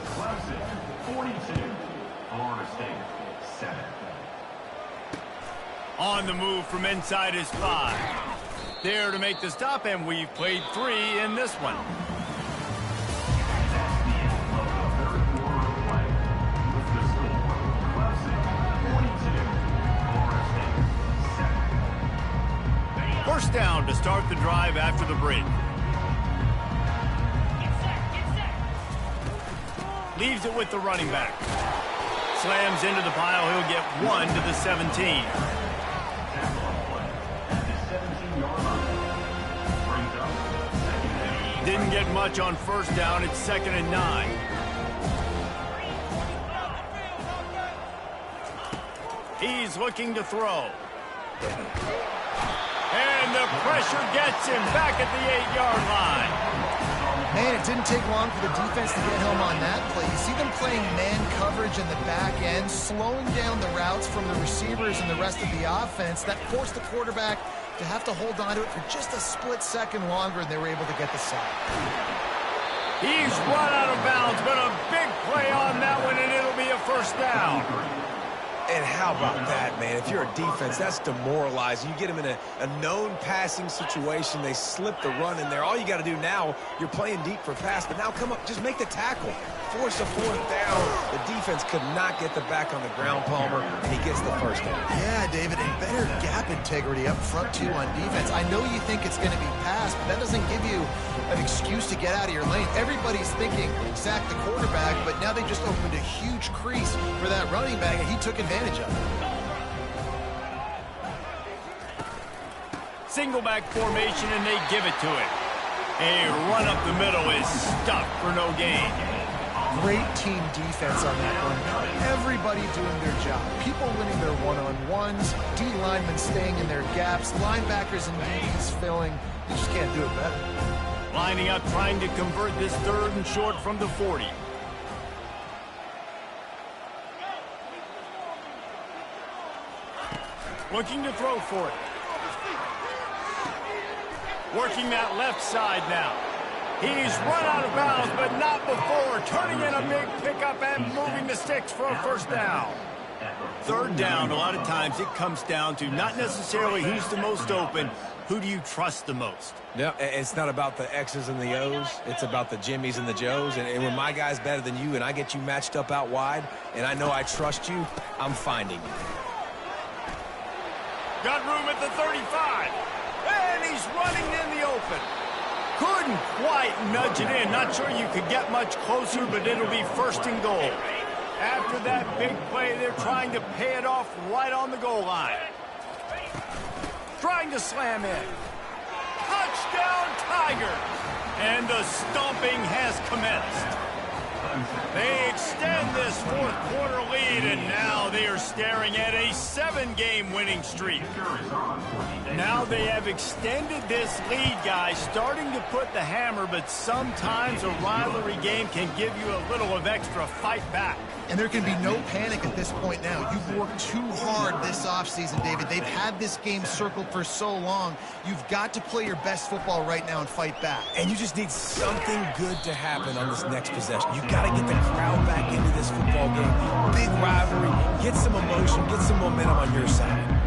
42, Florida State, 7. On the move from inside his 5. There to make the stop, and we've played 3 in this one. That's the end of the third quarter of play. With the score, Clemson 42, Florida State 7. First down to start the drive after the break. Leaves it with the running back. Slams into the pile. He'll get 1 to the 17. Didn't get much on first down. It's 2nd and 9. He's looking to throw. And the pressure gets him back at the 8-yard line. Man, it didn't take long for the defense to get home on that play. You see them playing man coverage in the back end, slowing down the routes from the receivers and the rest of the offense. That forced the quarterback to have to hold on to it for just a split second longer, and they were able to get the sack. He's run out of bounds, but a big play on that one, and it'll be a first down. And how about that, man? If you're a defense, that's demoralizing. You get them in a known passing situation. They slip the run in there. All you got to do now, you're playing deep for pass, but now come up, just make the tackle. Force a 4th down. The defense could not get the back on the ground, Palmer, and he gets the first down. Yeah, David, and better gap integrity up front, too, on defense. I know you think it's going to be passed, but that doesn't give you an excuse to get out of your lane. Everybody's thinking sack the quarterback, but now they just opened a huge crease for that running back, and he took advantage of it. Single back formation, and they give it to him. A run up the middle is stuffed for no gain. Great team defense on that one. Everybody doing their job. People winning their one-on-ones, D linemen staying in their gaps, linebackers and DBs filling. You just can't do it better. Lining up, trying to convert this 3rd and short from the 40. Looking to throw for it. Working that left side now. He's run out of bounds, but not before. Turning in a big pickup and moving the sticks for a first down. 3rd down, a lot of times it comes down to not necessarily who's the most open, who do you trust the most? No, it's not about the X's and the O's. It's about the Jimmys and the Joes. And when my guy's better than you and I get you matched up out wide, and I know I trust you, I'm finding you. Got room at the 35. And he's running in the open. Couldn't quite nudge it in. Not sure you could get much closer, but it'll be 1st and goal. After that big play, they're trying to pay it off right on the goal line. Trying to slam in. Touchdown, Tigers! And the stomping has commenced. They extend this 4th quarter lead, and now they are staring at a 7-game winning streak. Now they have extended this lead, guys, starting to put the hammer, but sometimes a rivalry game can give you a little of extra fight back. And there can be no panic at this point now. You've worked too hard this offseason, David. They've had this game circled for so long. You've got to play your best football right now and fight back. And you just need something good to happen on this next possession. You got to get the crowd back into this football game. Big rivalry. Get some emotion. Get some momentum on your side.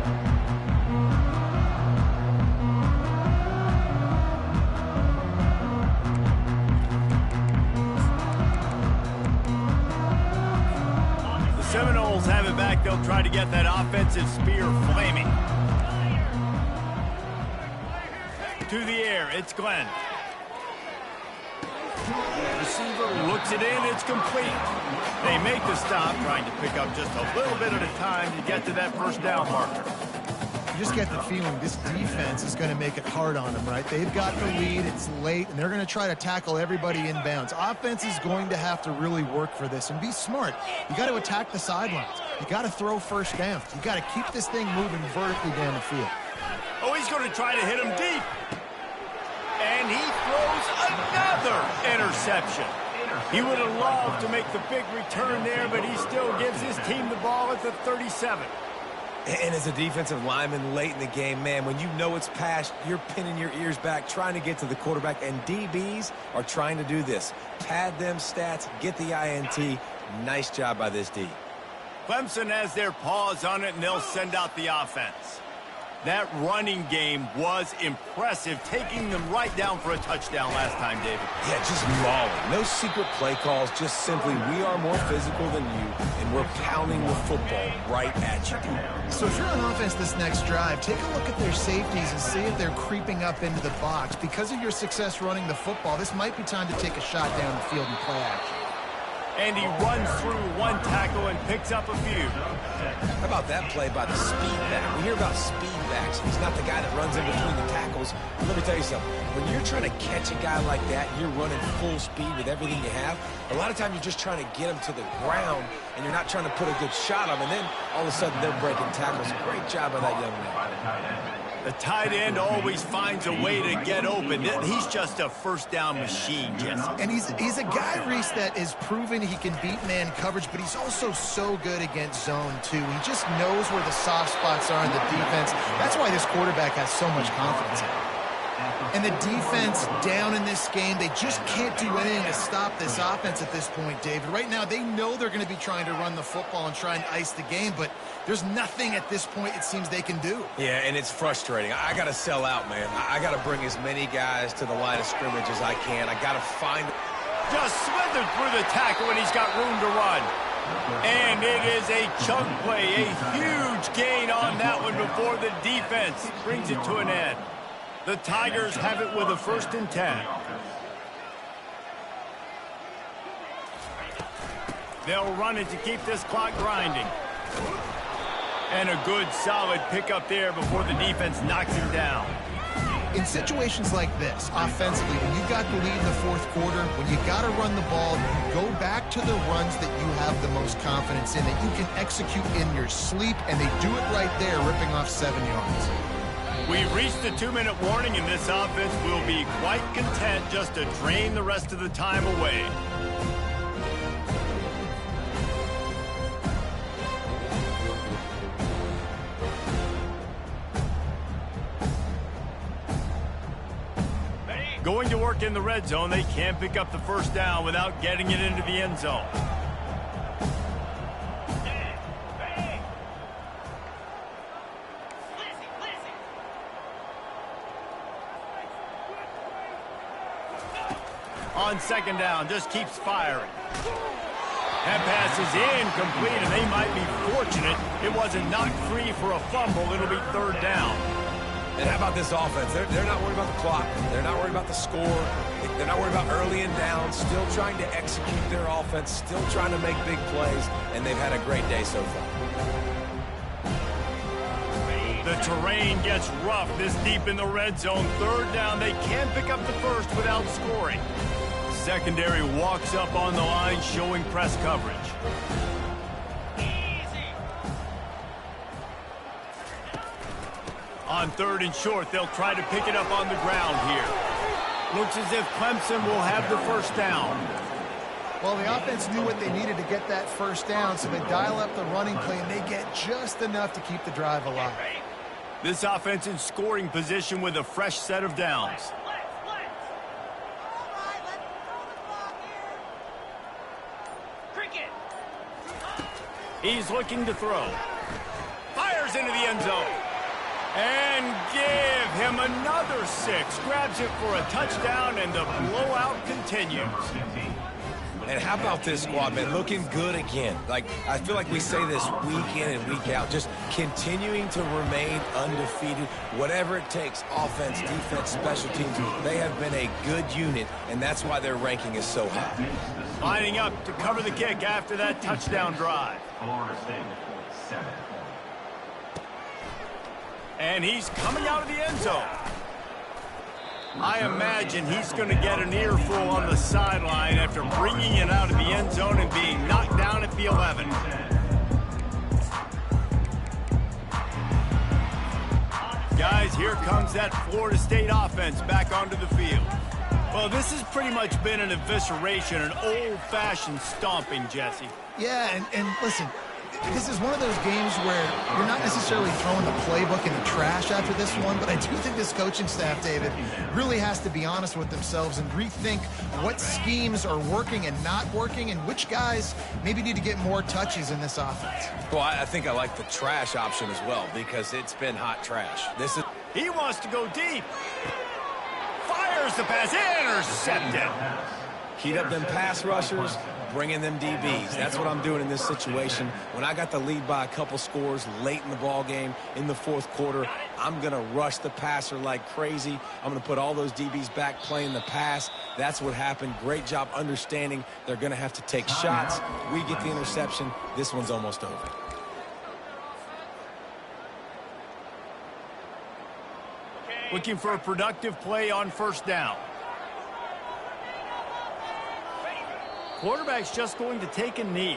Seminoles have it back. They'll try to get that offensive spear flaming. To the air, it's Glenn. Receiver looks it in. It's complete. They make the stop, trying to pick up just a little bit at a time to get to that first down marker. You just get the feeling this defense is going to make it hard on them, right? They've got the lead, it's late, and they're going to try to tackle everybody inbounds. Offense is going to have to really work for this and be smart. You got to attack the sidelines. You got to throw first downs. You got to keep this thing moving vertically down the field. Oh, he's going to try to hit him deep. And he throws another interception. He would have loved to make the big return there, but he still gives his team the ball at the 37. And as a defensive lineman late in the game, man, when you know it's past, you're pinning your ears back, trying to get to the quarterback, and DBs are trying to do this. Pad them stats, get the INT. Nice job by this D. Clemson has their paws on it, and they'll send out the offense. That running game was impressive, taking them right down for a touchdown last time, David. Yeah, just mauling. No secret play calls, just simply we are more physical than you, and we're pounding the football right at you. So if you're on offense this next drive, take a look at their safeties and see if they're creeping up into the box. Because of your success running the football, this might be time to take a shot down the field and play action. And he runs through one tackle and picks up a few. How about that play by the speed back? We hear about speed backs. He's not the guy that runs in between the tackles. But let me tell you something. When you're trying to catch a guy like that, you're running full speed with everything you have. A lot of times you're just trying to get him to the ground, and you're not trying to put a good shot on him. And then all of a sudden they're breaking tackles. Great job by that young man. The tight end always finds a way to get open. He's just a first down machine, Jesse. And he's a guy, Reese, that is proven he can beat man coverage, but he's also so good against zone, too. He just knows where the soft spots are in the defense. That's why this quarterback has so much confidence in him. And the defense down in this game, they just can't do anything to stop this offense at this point, David. Right now, they know they're going to be trying to run the football and try and ice the game, but there's nothing at this point it seems they can do. Yeah, and it's frustrating. I got to sell out, man. I got to bring as many guys to the line of scrimmage as I can. I got to find... Just slithered through the tackle, and he's got room to run. And it is a chunk play, a huge gain on that one before the defense brings it to an end. The Tigers have it with a 1st and 10. They'll run it to keep this clock grinding. And a good, solid pickup there before the defense knocks him down. In situations like this, offensively, when you've got the lead in the 4th quarter, when you got to run the ball, you go back to the runs that you have the most confidence in, that you can execute in your sleep, and they do it right there, ripping off 7 yards. We've reached the 2-minute warning, and this offense will be quite content just to drain the rest of the time away. Going to work in the red zone, they can't pick up the first down without getting it into the end zone. On 2nd down, just keeps firing. That pass is incomplete, and they might be fortunate it wasn't knocked free for a fumble. It'll be 3rd down. And how about this offense? They're not worried about the clock. They're not worried about the score. They're not worried about early and down. Still trying to execute their offense. Still trying to make big plays. And they've had a great day so far. The terrain gets rough this deep in the red zone. 3rd down. They can pick up the first without scoring. Secondary walks up on the line, showing press coverage. On 3rd and short, they'll try to pick it up on the ground here. Looks as if Clemson will have the first down. Well, the offense knew what they needed to get that first down, so they dial up the running play, and they get just enough to keep the drive alive. This offense in scoring position with a fresh set of downs. He's looking to throw. Fires into the end zone. And give him another 6. Grabs it for a touchdown, and the blowout continues. And how about this squad, man? Looking good again. Like, I feel like we say this week in and week out, just continuing to remain undefeated, whatever it takes, offense, defense, special teams. They have been a good unit, and that's why their ranking is so high. Lining up to cover the kick after that touchdown drive. Florida State, 7. And he's coming out of the end zone. I imagine he's going to get an earful on the sideline after bringing it out of the end zone and being knocked down at the 11. Guys, here comes that Florida State offense back onto the field. Well, this has pretty much been an evisceration, an old-fashioned stomping, Jesse. Yeah, and listen, this is one of those games where you're not necessarily throwing the playbook in the trash after this one, but I do think this coaching staff, David, really has to be honest with themselves and rethink what schemes are working and not working and which guys maybe need to get more touches in this offense. Well, I think I like the trash option as well because it's been hot trash. He wants to go deep. Fires the pass, intercepted. Heat up them pass rushers, bringing them DBs. That's what I'm doing in this situation. When I got the lead by a couple scores late in the ball game, in the fourth quarter, I'm going to rush the passer like crazy. I'm going to put all those DBs back playing the pass. That's what happened. Great job understanding they're going to have to take shots. We get the interception. This one's almost over. Looking for a productive play on first down. Quarterback's just going to take a knee.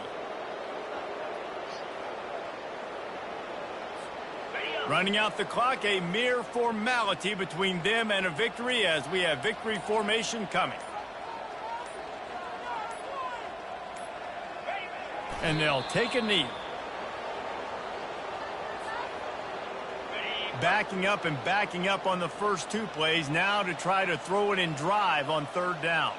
Running out the clock, a mere formality between them and a victory as we have victory formation coming. And they'll take a knee. Backing up and backing up on the first two plays now to try to throw it in drive on third down.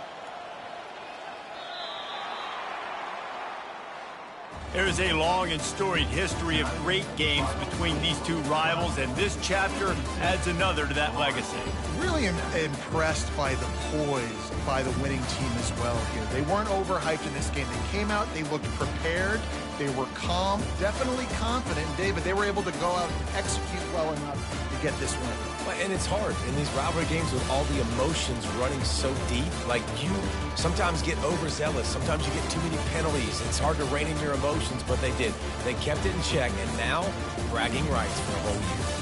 There is a long and storied history of great games between these two rivals, and this chapter adds another to that legacy. Really impressed by the poise by the winning team as well here. They weren't overhyped in this game. They came out, they looked prepared, they were calm, definitely confident. And David, they were able to go out and execute well enough to get this win. And it's hard in these rivalry games with all the emotions running so deep. Like, you sometimes get overzealous. Sometimes you get too many penalties. It's hard to rein in your emotions, but they did. They kept it in check, and now bragging rights for a whole year.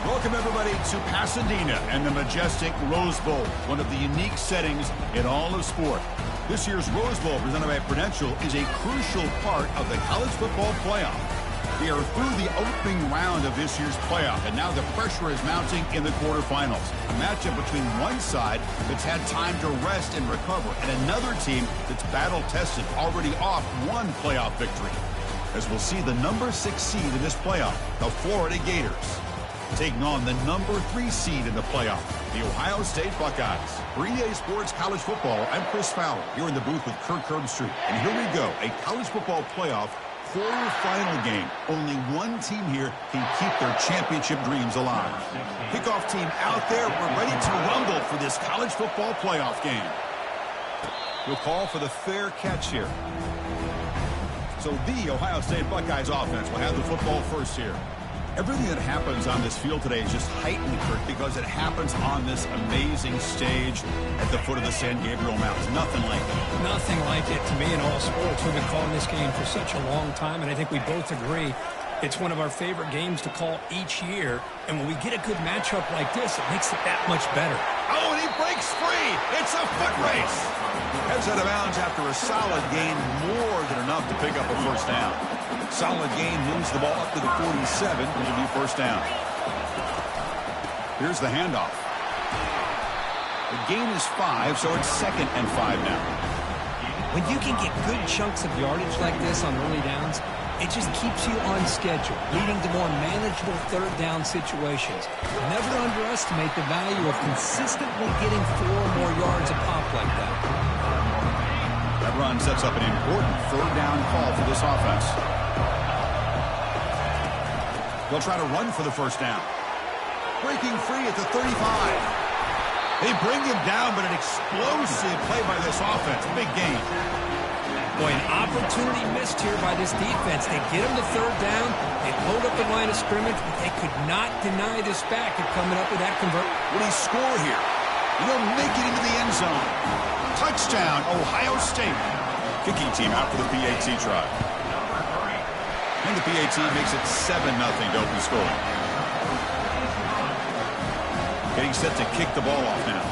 Welcome, everybody, to Pasadena and the majestic Rose Bowl, one of the unique settings in all of sport. This year's Rose Bowl, presented by Prudential, is a crucial part of the college football playoff. We are through the opening round of this year's playoff, and now the pressure is mounting in the quarterfinals. A matchup between one side that's had time to rest and recover, and another team that's battle-tested, already off one playoff victory. As we'll see the number 6 seed in this playoff, the Florida Gators, taking on the number 3 seed in the playoff, the Ohio State Buckeyes. For EA Sports College Football, I'm Chris Fowler, here in the booth with Kirk Herbstreit. And here we go, a college football playoff quarterfinal game. Only one team here can keep their championship dreams alive. Kickoff team out there, we're ready to rumble for this college football playoff game. We'll call for the fair catch here. So the Ohio State Buckeyes offense will have the football first here. Everything that happens on this field today is just heightened, Kirk, because it happens on this amazing stage at the foot of the San Gabriel Mountains. Nothing like it. Nothing like it to me in all sports. We've been calling this game for such a long time, and I think we both agree it's one of our favorite games to call each year. And when we get a good matchup like this, it makes it that much better. Oh, and he breaks free. It's a foot race. Heads out of bounds after a solid gain, more than enough to pick up a first down. Solid gain moves the ball up to the 47, which will be first down. Here's the handoff. The gain is 5, so it's 2nd and 5 now. When you can get good chunks of yardage like this on early downs, it just keeps you on schedule, leading to more manageable third down situations. Never underestimate the value of consistently getting 4 more yards a pop like that. That run sets up an important third down call for this offense. They'll try to run for the first down. Breaking free at the 35. They bring him down, but an explosive play by this offense. Big gain. Boy, an opportunity missed here by this defense. They get him to third down. They load up the line of scrimmage, but they could not deny this back of coming up with that conversion. Will he score here? He'll make it into the end zone. Touchdown, Ohio State. Kicking team out for the PAT try. And the PAT makes it 7-0 to open scoring. Getting set to kick the ball off now.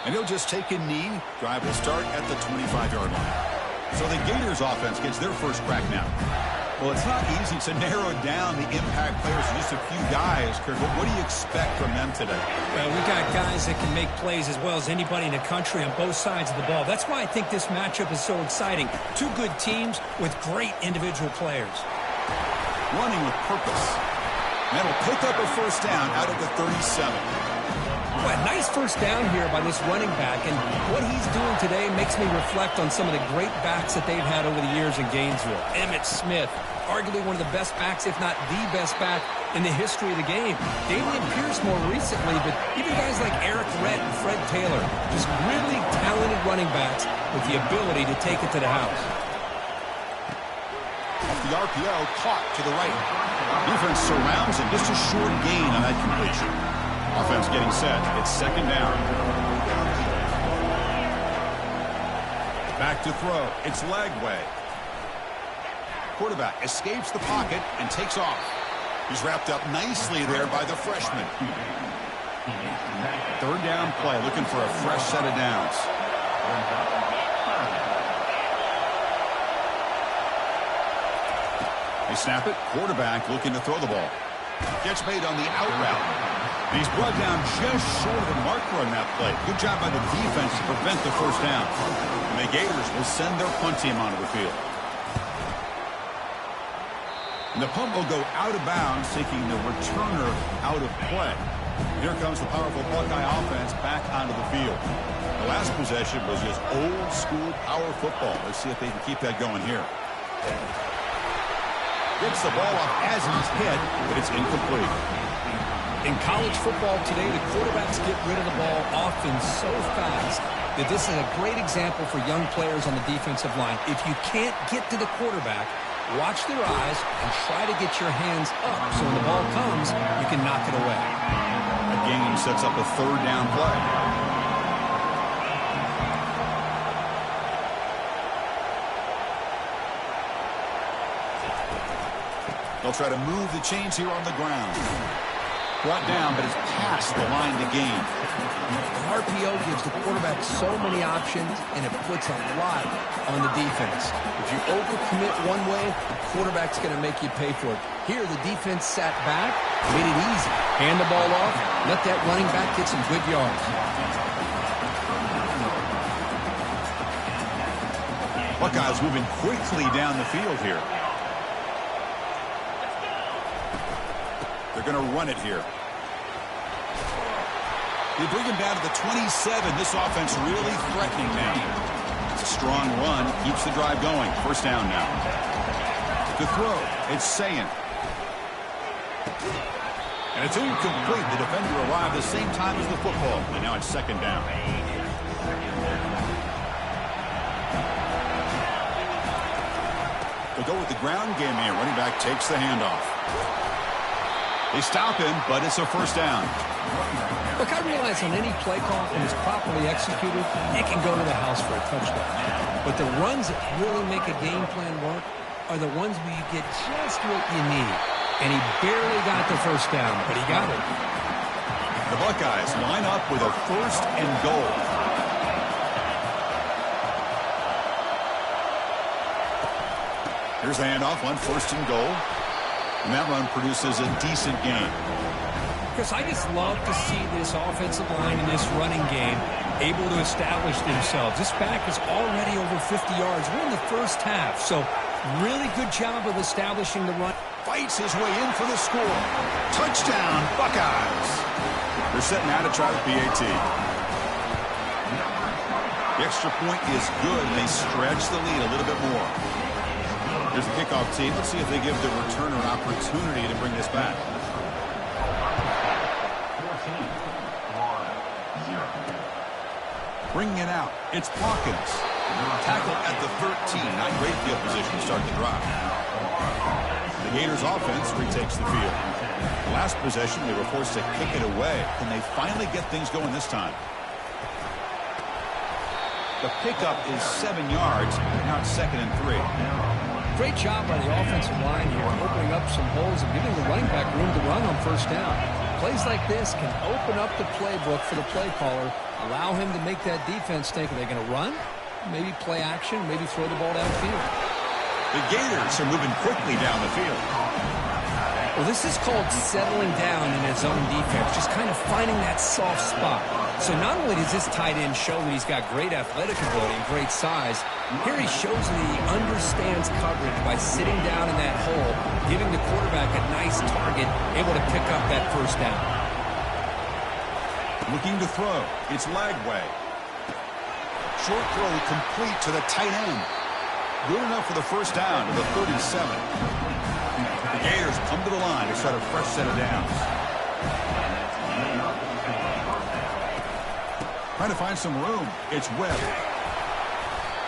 And he'll just take a knee. Drive will start at the 25-yard line. So the Gators offense gets their first crack now. Well, it's not easy to narrow down the impact players to just a few guys, Kirk. What do you expect from them today? Well, we got guys that can make plays as well as anybody in the country on both sides of the ball. That's why I think this matchup is so exciting. 2 good teams with great individual players. Running with purpose. And that'll pick up a first down out of the 37. Well, nice first down here by this running back, and what he's doing today makes me reflect on some of the great backs that they've had over the years in Gainesville. Emmitt Smith, arguably one of the best backs, if not the best back in the history of the game. Damian Pierce more recently, but even guys like Eric Redd and Fred Taylor, just really talented running backs with the ability to take it to the house. Off the RPO, caught to the right. Defense surrounds him, just a short gain on that completion. Offense getting set. It's 2nd down. Back to throw. It's Lagway. Quarterback escapes the pocket and takes off. He's wrapped up nicely there by the freshman. Third down play, looking for a fresh set of downs. They snap it. Quarterback looking to throw the ball. Catch made on the out route. And he's brought down just short of the marker on that play. Good job by the defense to prevent the first down. And the Gators will send their punt team onto the field. And the punt will go out of bounds, taking the returner out of play. And here comes the powerful Buckeye offense back onto the field. The last possession was just old-school power football. Let's see if they can keep that going here. Gets the ball off as he's hit, but it's incomplete. In college football today, the quarterbacks get rid of the ball often so fast that this is a great example for young players on the defensive line. If you can't get to the quarterback, Watch their eyes and try to get your hands up so when the ball comes, you can knock it away. The game sets up a third down play. They'll try to move the chains here on the ground. Brought down, but it's past the line to gain. RPO gives the quarterback so many options, and it puts a lot on the defense. If you overcommit one way, the quarterback's going to make you pay for it. Here, the defense sat back, made it easy. Hand the ball off, let that running back get some good yards. Buckeyes moving quickly down the field here. They're going to run it here. They bring him down to the 27. This offense really threatening now. It's a strong run. Keeps the drive going. First down now. To throw, it's Sayin. And it's incomplete. The defender arrived the same time as the football. And now it's second down. They go with the ground game here. Running back takes the handoff. They stop him, but it's a first down. Look, I realize on any play call, when it's properly executed, it can go to the house for a touchdown. But the runs that really make a game plan work are the ones where you get just what you need. And he barely got the first down, but he got it. The Buckeyes line up with a first and goal. Here's the handoff on first and goal. And that run produces a decent gain. Chris, I just love to see this offensive line in this running game able to establish themselves. This back is already over 50 yards. We're in the first half, so really good job of establishing the run. Fights his way in for the score. Touchdown, Buckeyes. They're set now to try the PAT. The extra point is good, and they stretch the lead a little bit more. Here's the kickoff team. Let's see if they give the returner an opportunity to bring this back. 14-0. Bringing it out. It's Hawkins. Tackle at the 13. Not great field position to start the drive. The Gators offense retakes the field. Last possession, they were forced to kick it away. Can they finally get things going this time? The pickup is 7 yards. Now it's 2nd and 3. Great job by the offensive line here, opening up some holes and giving the running back room to run on first down. Plays like this can open up the playbook for the play caller, allow him to make that defense think, are they going to run? Maybe play action, maybe throw the ball downfield. The Gators are moving quickly down the field. Well, this is called settling down in his own defense, just kind of finding that soft spot. So not only does this tight end show that he's got great athletic ability and great size, here he shows that he understands coverage by sitting down in that hole, giving the quarterback a nice target, able to pick up that first down. Looking to throw. It's Lagway. Short throw complete to the tight end. Good enough for the first down to the 37. The Gators come to the line to start a fresh set of downs. Trying to find some room. It's Webb.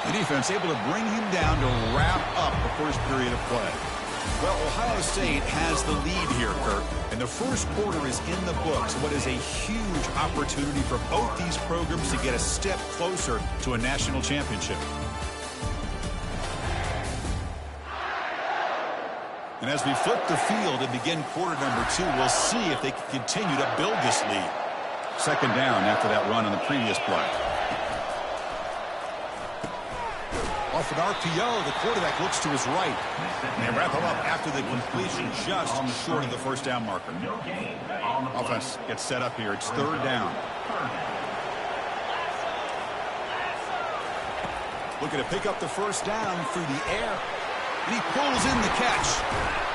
The defense able to bring him down to wrap up the first period of play. Well, Ohio State has the lead here, Kirk, and the first quarter is in the books. What is a huge opportunity for both these programs to get a step closer to a national championship. And as we flip the field and begin quarter number 2, we'll see if they can continue to build this lead. Second down after that run on the previous play. Off an RPO, the quarterback looks to his right. And they wrap him up after the completion just short of the first down marker. Offense gets set up here. It's third down. Looking to pick up the first down through the air. And he pulls in the catch.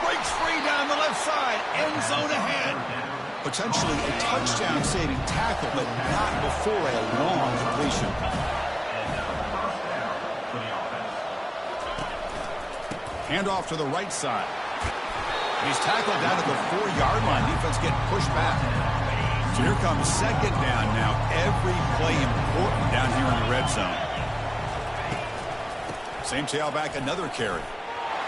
Breaks free down the left side. End zone ahead. Potentially a touchdown-saving tackle, but not before a long completion. Handoff to the right side. And he's tackled down at the 4-yard line. Defense getting pushed back. So here comes second down now. Every play important down here in the red zone. Same tailback, another carry.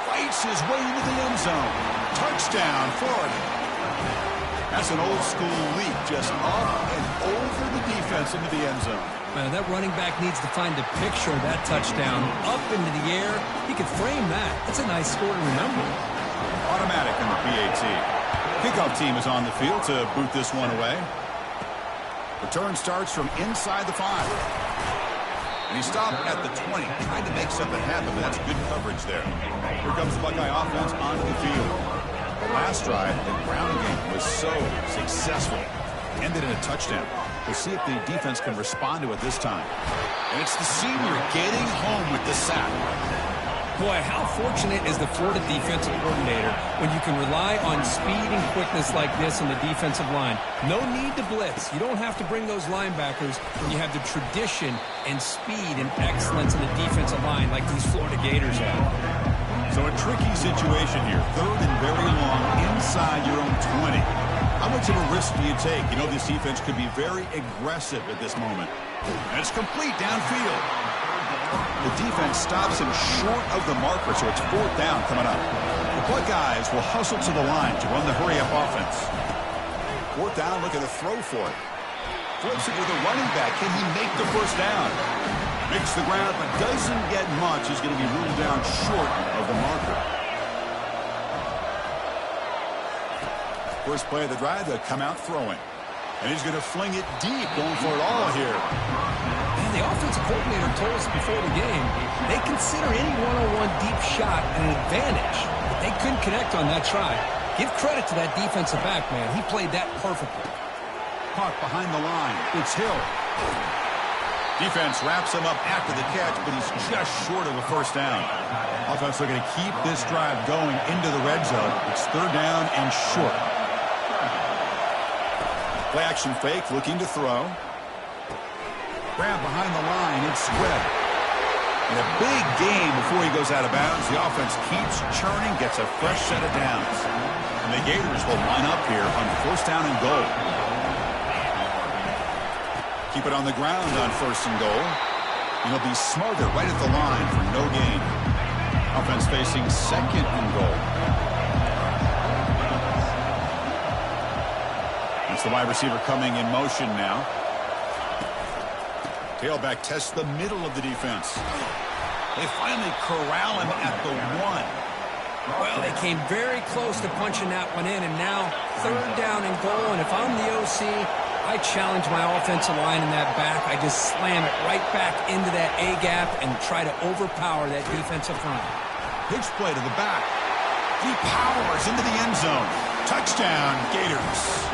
fights his way into the end zone. Touchdown, Florida. That's an old-school leap, just up and over the defense into the end zone. That running back needs to find the picture of that touchdown. Up into the air. He could frame that. That's a nice score to remember. Automatic in the PAT. Kickoff team is on the field to boot this one away. Return starts from inside the 5. And he stopped at the 20, trying to make something happen, but that's good coverage there. Here comes the Buckeye offense onto the field. The last drive, the ground game was so successful. Ended in a touchdown. We'll see if the defense can respond to it this time. And it's the senior getting home with the sack. Boy, how fortunate is the Florida defensive coordinator when you can rely on speed and quickness like this in the defensive line. No need to blitz. You don't have to bring those linebackers when you have the tradition and speed and excellence in the defensive line like these Florida Gators have. So a tricky situation here. 3rd and very long inside your own 20. How much of a risk do you take? You know, this defense could be very aggressive at this moment. And it's complete downfield. The defense stops him short of the marker, so it's 4th down coming up. The Buckeyes will hustle to the line to run the hurry-up offense. 4th down, look at the throw for it. Flips it with a running back. Can he make the first down? Makes the ground, but doesn't get much. He's going to be ruled down short of the marker. First play of the drive, they'll come out throwing. And he's going to fling it deep, going for it all here. And the offensive coordinator told us before the game, they consider any one-on-one deep shot an advantage. But they couldn't connect on that try. Give credit to that defensive back, man. He played that perfectly. Hawk behind the line. It's Hill. Defense wraps him up after the catch, but he's just short of a first down. Offense looking to keep this drive going into the red zone. It's 3rd down and short. Play action fake, looking to throw. Grab behind the line, it's Webb. And a big game before he goes out of bounds. The offense keeps churning, gets a fresh set of downs. And the Gators will line up here on 1st down and goal. Keep it on the ground on 1st and goal. And he'll be smothered right at the line for no gain. Offense facing 2nd and goal. It's the wide receiver coming in motion now. Tailback tests the middle of the defense. They finally corral him at the 1. Well, they came very close to punching that one in, and now 3rd down and goal. And if I'm the OC, I challenge my offensive line in that back. I just slam it right back into that A-gap and try to overpower that defensive front. Pitch play to the back. He powers into the end zone. Touchdown, Gators.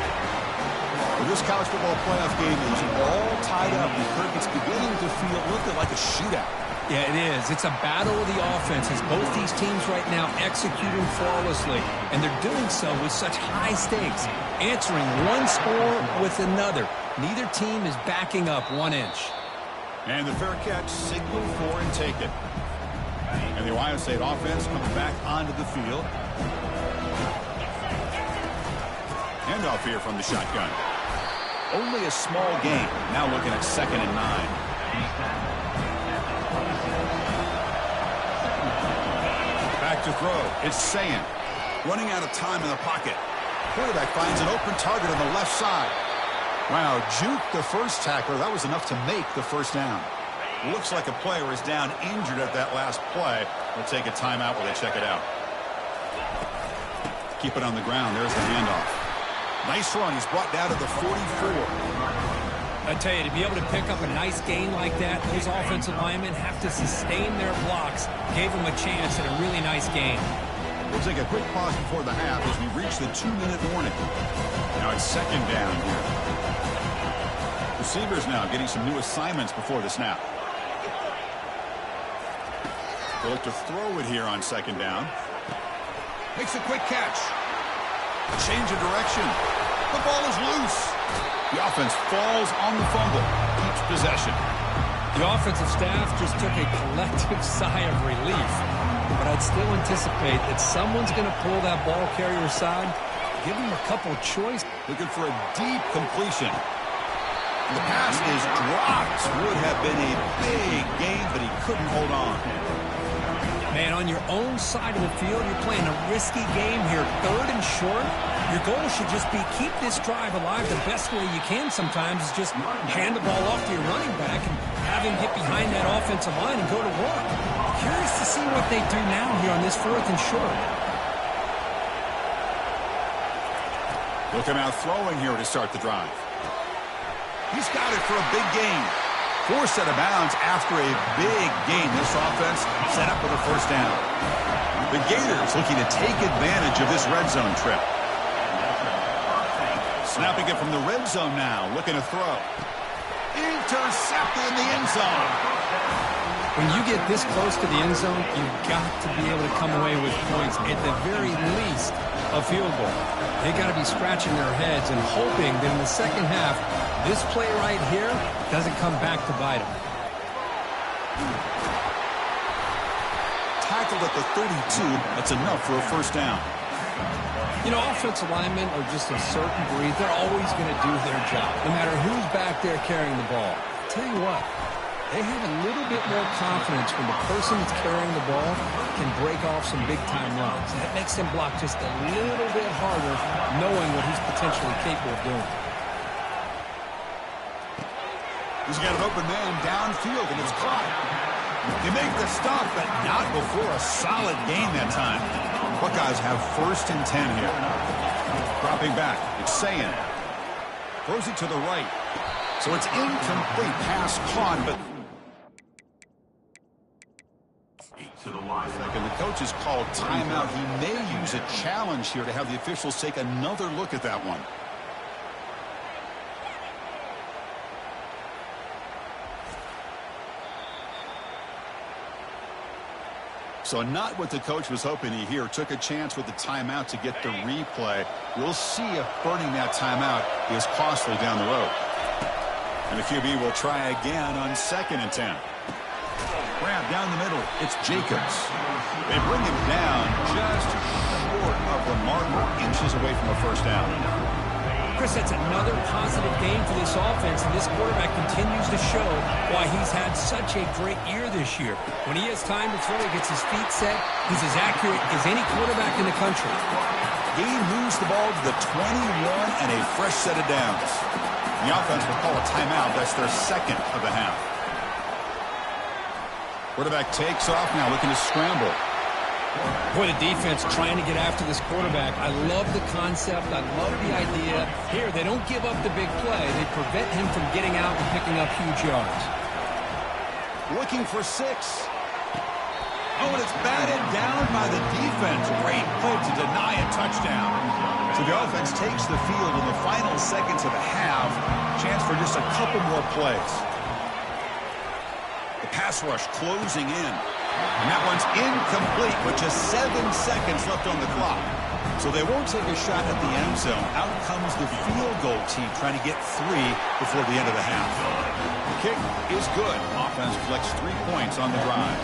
Well, this college football playoff game is all tied up. It's beginning to feel looking like a shootout. Yeah, it is. It's a battle of the offenses. Both these teams right now executing flawlessly, and they're doing so with such high stakes, answering one score with another. Neither team is backing up 1 inch. And the fair catch, signal for and take it. And the Ohio State offense comes back onto the field. Handoff here from the shotgun. Only a small gain. Now looking at 2nd and 9. Back to throw. It's Sayan. Running out of time in the pocket. Quarterback finds an open target on the left side. Wow, juked the first tackler. That was enough to make the first down. Looks like a player is down injured at that last play. We'll take a timeout while they check it out. Keep it on the ground. There's the handoff. Nice run. He's brought down to the 44. I tell you, to be able to pick up a nice gain like that, those offensive linemen have to sustain their blocks. Gave them a chance at a really nice game. We'll take a quick pause before the half as we reach the 2-minute warning. Now it's 2nd down here. Receivers now getting some new assignments before the snap. They'll look to throw it here on 2nd down. Makes a quick catch. A change of direction. The ball is loose. The offense falls on the fumble. Keeps possession. The offensive staff just took a collective sigh of relief. But I'd still anticipate that someone's going to pull that ball carrier aside, give him a couple of choices. Looking for a deep completion. The pass is dropped. Would have been a big gain, but he couldn't hold on. Man, on your own side of the field, you're playing a risky game here. 3rd and short. Your goal should just be keep this drive alive the best way you can sometimes is just hand the ball off to your running back and have him get behind that offensive line and go to work. Curious to see what they do now here on this 4th and short. Look him out throwing here to start the drive. He's got it for a big gain. Forced out of bounds after a big gain. This offense set up with a first down. The Gators looking to take advantage of this red zone trip. Snapping it from the red zone now, looking to throw. Intercepted in the end zone. When you get this close to the end zone, you've got to be able to come away with points, at the very least, a field goal. They got to be scratching their heads and hoping that in the second half, this play right here doesn't come back to bite them. Tackled at the 32. That's enough for a first down. You know, offensive linemen are just a certain breed. They're always going to do their job, no matter who's back there carrying the ball. I'll tell you what, they have a little bit more confidence when the person that's carrying the ball can break off some big-time runs. That makes them block just a little bit harder, knowing what he's potentially capable of doing. He's got an open man downfield, and it's caught. They make the stop, but not before a solid gain that time. Buckeyes have 1st and 10 here. Dropping back, it's Sayin. Throws it to the right. So it's incomplete pass caught, but... And the coach has called timeout. He may use a challenge here to have the officials take another look at that one. So not what the coach was hoping to hear. Took a chance with the timeout to get the replay. We'll see if burning that timeout is costly down the road. And the QB will try again on 2nd and 10. Grab down the middle. It's Jacobs. They bring him down just short of the marker, inches away from a first down. Chris, that's another positive game for this offense, and this quarterback continues to show why he's had such a great year this year. When he has time to throw, he gets his feet set. He's as accurate as any quarterback in the country. He moves the ball to the 21 and a fresh set of downs. The offense will call a timeout. That's their 2nd of the half. Quarterback takes off now, looking to scramble. Boy, the defense trying to get after this quarterback. I love the concept. I love the idea. Here, they don't give up the big play. They prevent him from getting out and picking up huge yards. Looking for 6. Oh, and it's batted down by the defense. Great play to deny a touchdown. So the offense takes the field in the final seconds of the half. Chance for just a couple more plays. The pass rush closing in. And that one's incomplete with just 7 seconds left on the clock. So they won't take a shot at the end zone. Out comes the field goal team trying to get 3 before the end of the half. The kick is good. Offense collects 3 points on the drive.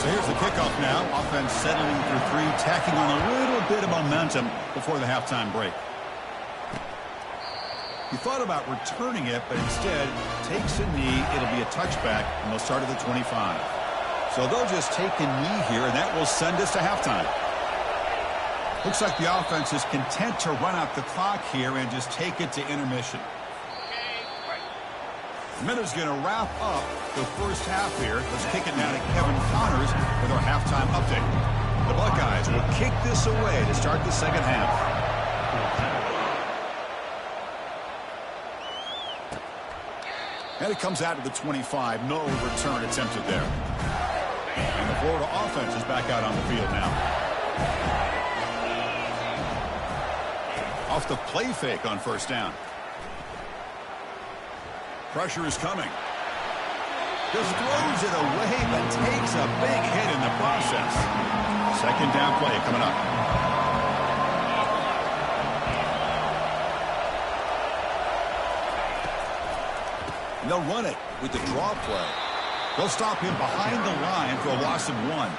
So here's the kickoff now. Offense settling for 3, tacking on a little bit of momentum before the halftime break. He thought about returning it, but instead takes a knee. It'll be a touchback, and they'll start at the 25. So they'll just take a knee here, and that will send us to halftime. Looks like the offense is content to run out the clock here and just take it to intermission. Minute's going to wrap up the first half here. Let's kick it now to Kevin Connors with our halftime update. The Buckeyes will kick this away to start the second half. And it comes out to the 25. No return attempted there. And the Florida offense is back out on the field now. Off the play fake on first down. Pressure is coming. Just throws it away, but takes a big hit in the process. Second down play coming up. And they'll run it with the draw play. They'll stop him behind the line for a loss of 1.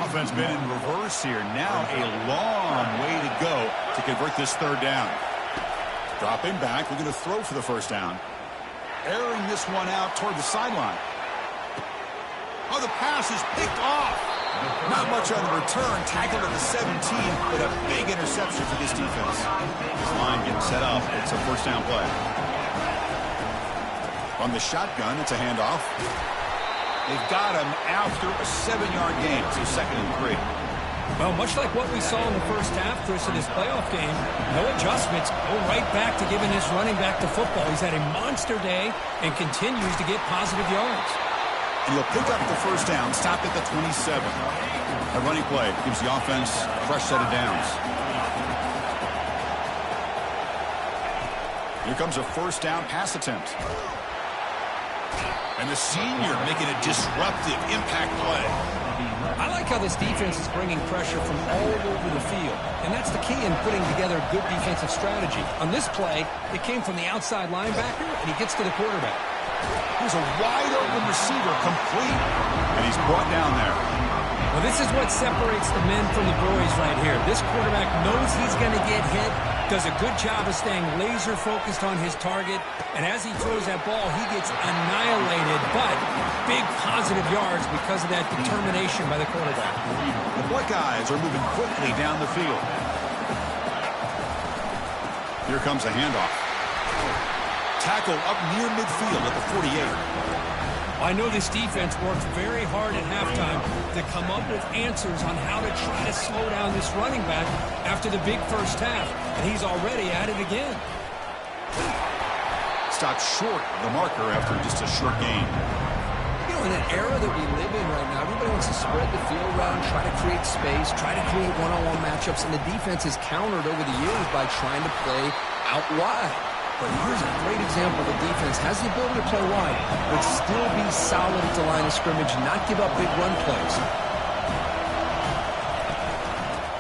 Offense been in reverse here. Now a long way to go to convert this third down. Dropping back. We're going to throw for the first down. Airing this one out toward the sideline. Oh, the pass is picked off. Not much on the return. Tackled at the 17, but a big interception for this defense. This line getting set up. It's a first down play. On the shotgun, it's a handoff. They've got him after a 7-yard gain, so 2nd and 3. Well, much like what we saw in the first half, Chris, in this playoff game, no adjustments, go right back to giving his running back to football. He's had a monster day and continues to get positive yards. And he'll pick up the first down, stop at the 27. A running play gives the offense a fresh set of downs. Here comes a first down pass attempt. And the senior making a disruptive impact play. I like how this defense is bringing pressure from all over the field, and that's the key in putting together a good defensive strategy. On this play, it came from the outside linebacker, and he gets to the quarterback. Here's a wide-open receiver, complete, and he's brought down there. Well, this is what separates the men from the boys right here. This quarterback knows he's going to get hit, does a good job of staying laser-focused on his target, and as he throws that ball, he gets annihilated, but big positive yards because of that determination by the quarterback. The Buckeyes are moving quickly down the field. Here comes a handoff. Tackle up near midfield at the 48. I know this defense worked very hard at halftime to come up with answers on how to try to slow down this running back after the big first half, and he's already at it again. Stopped short of the marker after just a short gain. You know, in an era that we live in right now, everybody wants to spread the field around, try to create space, try to create one-on-one matchups, and the defense has countered over the years by trying to play out wide. But here's a great example. The defense has the ability to play wide, but still be solid at the line of scrimmage, not give up big run plays.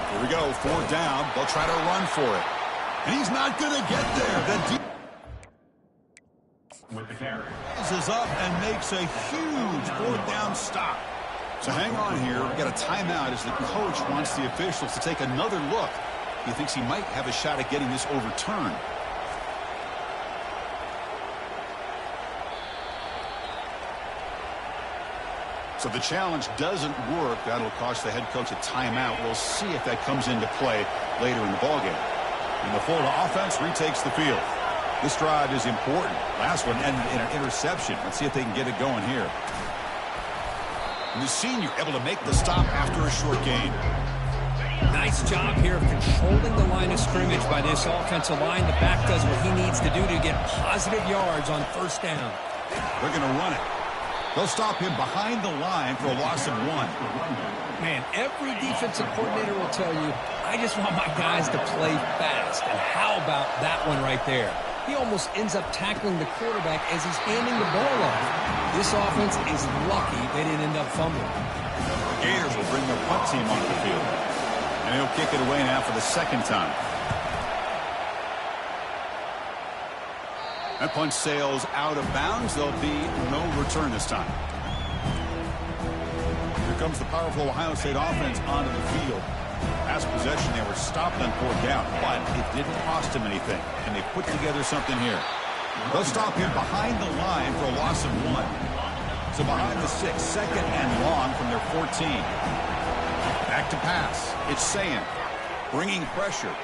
Here we go, 4th down. They'll try to run for it. And he's not going to get there. With the carry. Is up and makes a huge 4th down stop. So hang on here. We've got a timeout as the coach wants the officials to take another look. He thinks he might have a shot at getting this overturned. So the challenge doesn't work. That'll cost the head coach a timeout. We'll see if that comes into play later in the ballgame. And the Florida offense retakes the field. This drive is important. Last one ended in an interception. Let's see if they can get it going here. And the senior able to make the stop after a short gain. Nice job here of controlling the line of scrimmage by this offensive line. The back does what he needs to do to get positive yards on first down. They're going to run it. They'll stop him behind the line for a loss of 1. Man, every defensive coordinator will tell you, I just want my guys to play fast. And how about that one right there? He almost ends up tackling the quarterback as he's handing the ball off. This offense is lucky they didn't end up fumbling. Gators will bring their punt team onto the field. And he'll kick it away now for the 2nd time. That punt sails out of bounds. There'll be no return this time. Here comes the powerful Ohio State offense onto the field. Last possession, they were stopped on 4th down, but it didn't cost them anything, and they put together something here. They'll stop him behind the line for a loss of 1. So behind the 6, 2nd and long from their 14. Back to pass. It's Sayan bringing pressure.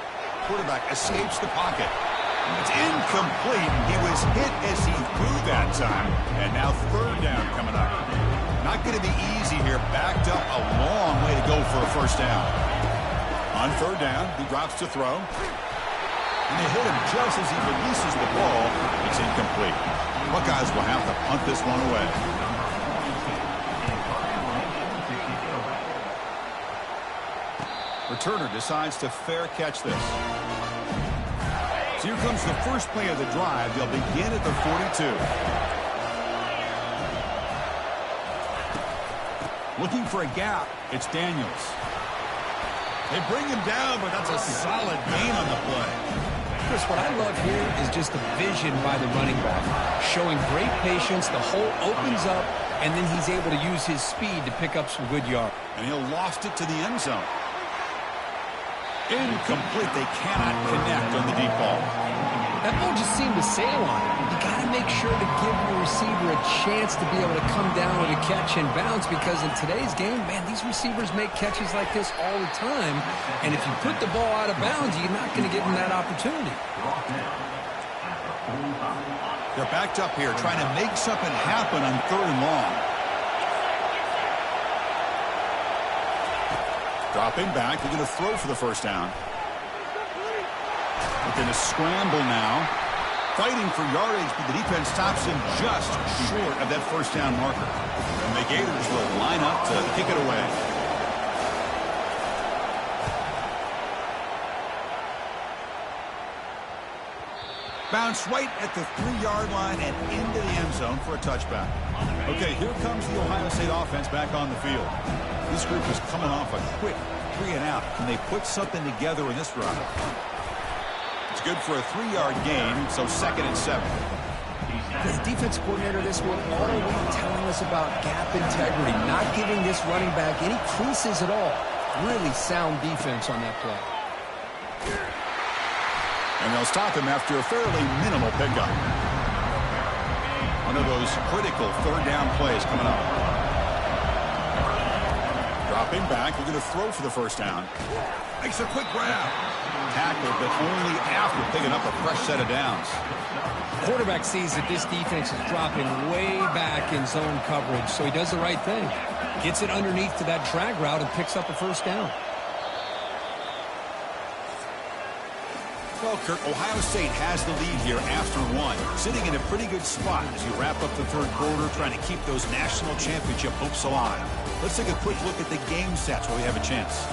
Quarterback escapes the pocket. It's incomplete. He was hit as he threw that time. And now 3rd down coming up. Not going to be easy here. Backed up a long way to go for a first down. On 3rd down, he drops to throw. And they hit him just as he releases the ball. It's incomplete. Buckeyes will have to punt this one away. Returner decides to fair catch this. So here comes the first play of the drive. They'll begin at the 42. Looking for a gap. It's Daniels. They bring him down, but that's a solid gain on the play. Chris, what I love here is just the vision by the running back. Showing great patience. The hole opens up, and then he's able to use his speed to pick up some good yards. And he'll loft it to the end zone. Incomplete. They cannot connect on the deep ball. That ball just seemed to sail on him. you got to make sure to give your receiver a chance to be able to come down with a catch and bounce, because in today's game, man, these receivers make catches like this all the time, and if you put the ball out of bounds, you're not going to give them that opportunity. They're backed up here trying to make something happen on 3rd and long. Dropping back, they're going to throw for the first down. They're going to scramble now. Fighting for yardage, but the defense stops him just short of that first down marker. And the Gators will line up to kick it away. Bounce right at the 3-yard line and into the end zone for a touchback. Okay, here comes the Ohio State offense back on the field. This group is coming off a quick 3-and-out. Can they put something together in this drive? It's good for a 3-yard gain, so 2nd and 7. The defense coordinator this week already telling us about gap integrity, not giving this running back any creases at all. Really sound defense on that play. And they'll stop him after a fairly minimal pickup. One of those critical 3rd down plays coming up. Dropping back, we're going to throw for the first down. Makes a quick grab. Tackle, but only after picking up a fresh set of downs. Quarterback sees that this defense is dropping way back in zone coverage, so he does the right thing. Gets it underneath to that drag route and picks up a first down. Well, Kirk, Ohio State has the lead here after 1. Sitting in a pretty good spot as you wrap up the 3rd quarter, trying to keep those national championship hopes alive. Let's take a quick look at the game stats while we have a chance.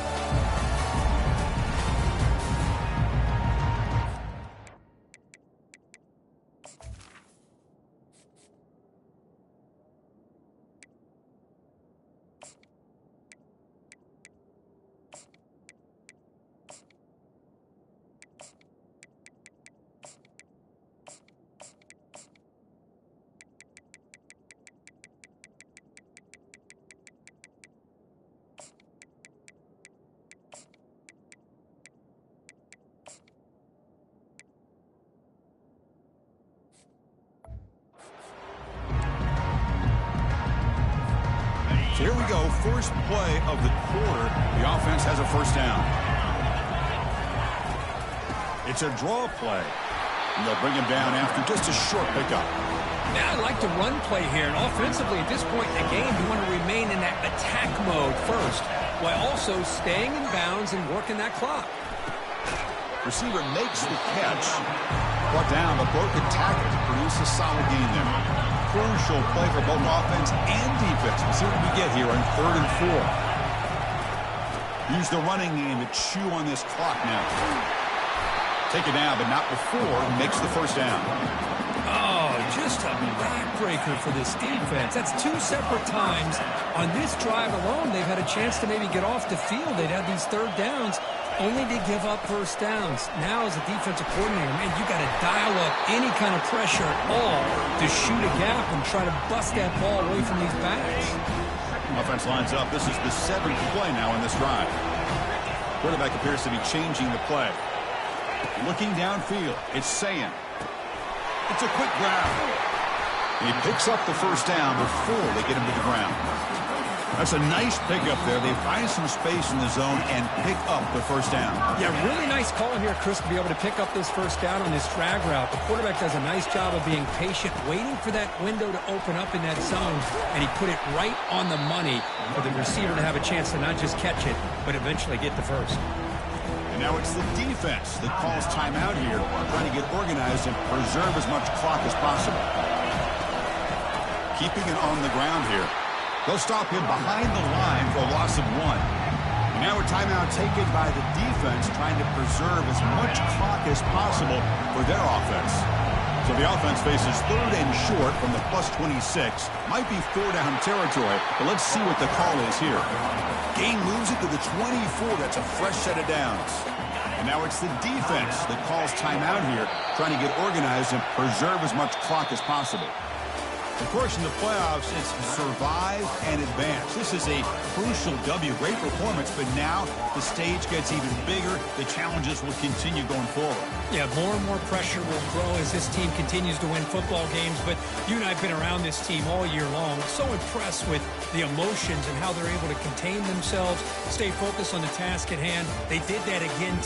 So here we go, first play of the quarter. The offense has a first down. It's a draw play. And they'll bring him down after just a short pickup. Now I like to run play here, and offensively at this point in the game, you want to remain in that attack mode first, while also staying in bounds and working that clock. Receiver makes the catch. Brought down, but broken tackle to produce a solid gain there. Crucial play for both offense and defense. We'll see what we get here on 3rd and 4. Use the running game to chew on this clock now. Take it down, but not before he makes the first down. Oh, just a backbreaker for this defense. That's 2 separate times. On this drive alone, they've had a chance to maybe get off the field. They'd have these 3rd downs, only to give up first downs. Now, as a defensive coordinator, man, you got to dial up any kind of pressure at all to shoot a gap and try to bust that ball away from these backs. Offense lines up. This is the 7th play now in this drive. Quarterback appears to be changing the play. Looking downfield, it's Sayan. It's a quick grab. And he picks up the first down before they get him to the ground. That's a nice pickup there. They find some space in the zone and pick up the first down. Yeah, really nice call here, Chris, to be able to pick up this first down on this drag route. The quarterback does a nice job of being patient, waiting for that window to open up in that zone, and he put it right on the money for the receiver to have a chance to not just catch it, but eventually get the first. And now it's the defense that calls timeout here, trying to get organized and preserve as much clock as possible. Keeping it on the ground here. They'll stop him behind the line for a loss of 1. And now a timeout taken by the defense, trying to preserve as much clock as possible for their offense. So the offense faces 3rd and short from the +26. Might be 4-down territory, but let's see what the call is here. Gain moves it to the 24. That's a fresh set of downs. And now it's the defense that calls timeout here, trying to get organized and preserve as much clock as possible. Of course, in the playoffs, it's survive and advance. This is a crucial W. Great performance, but now the stage gets even bigger. The challenges will continue going forward. Yeah, more and more pressure will grow as this team continues to win football games. But you and I have been around this team all year long. So impressed with the emotions and how they're able to contain themselves, stay focused on the task at hand. They did that again.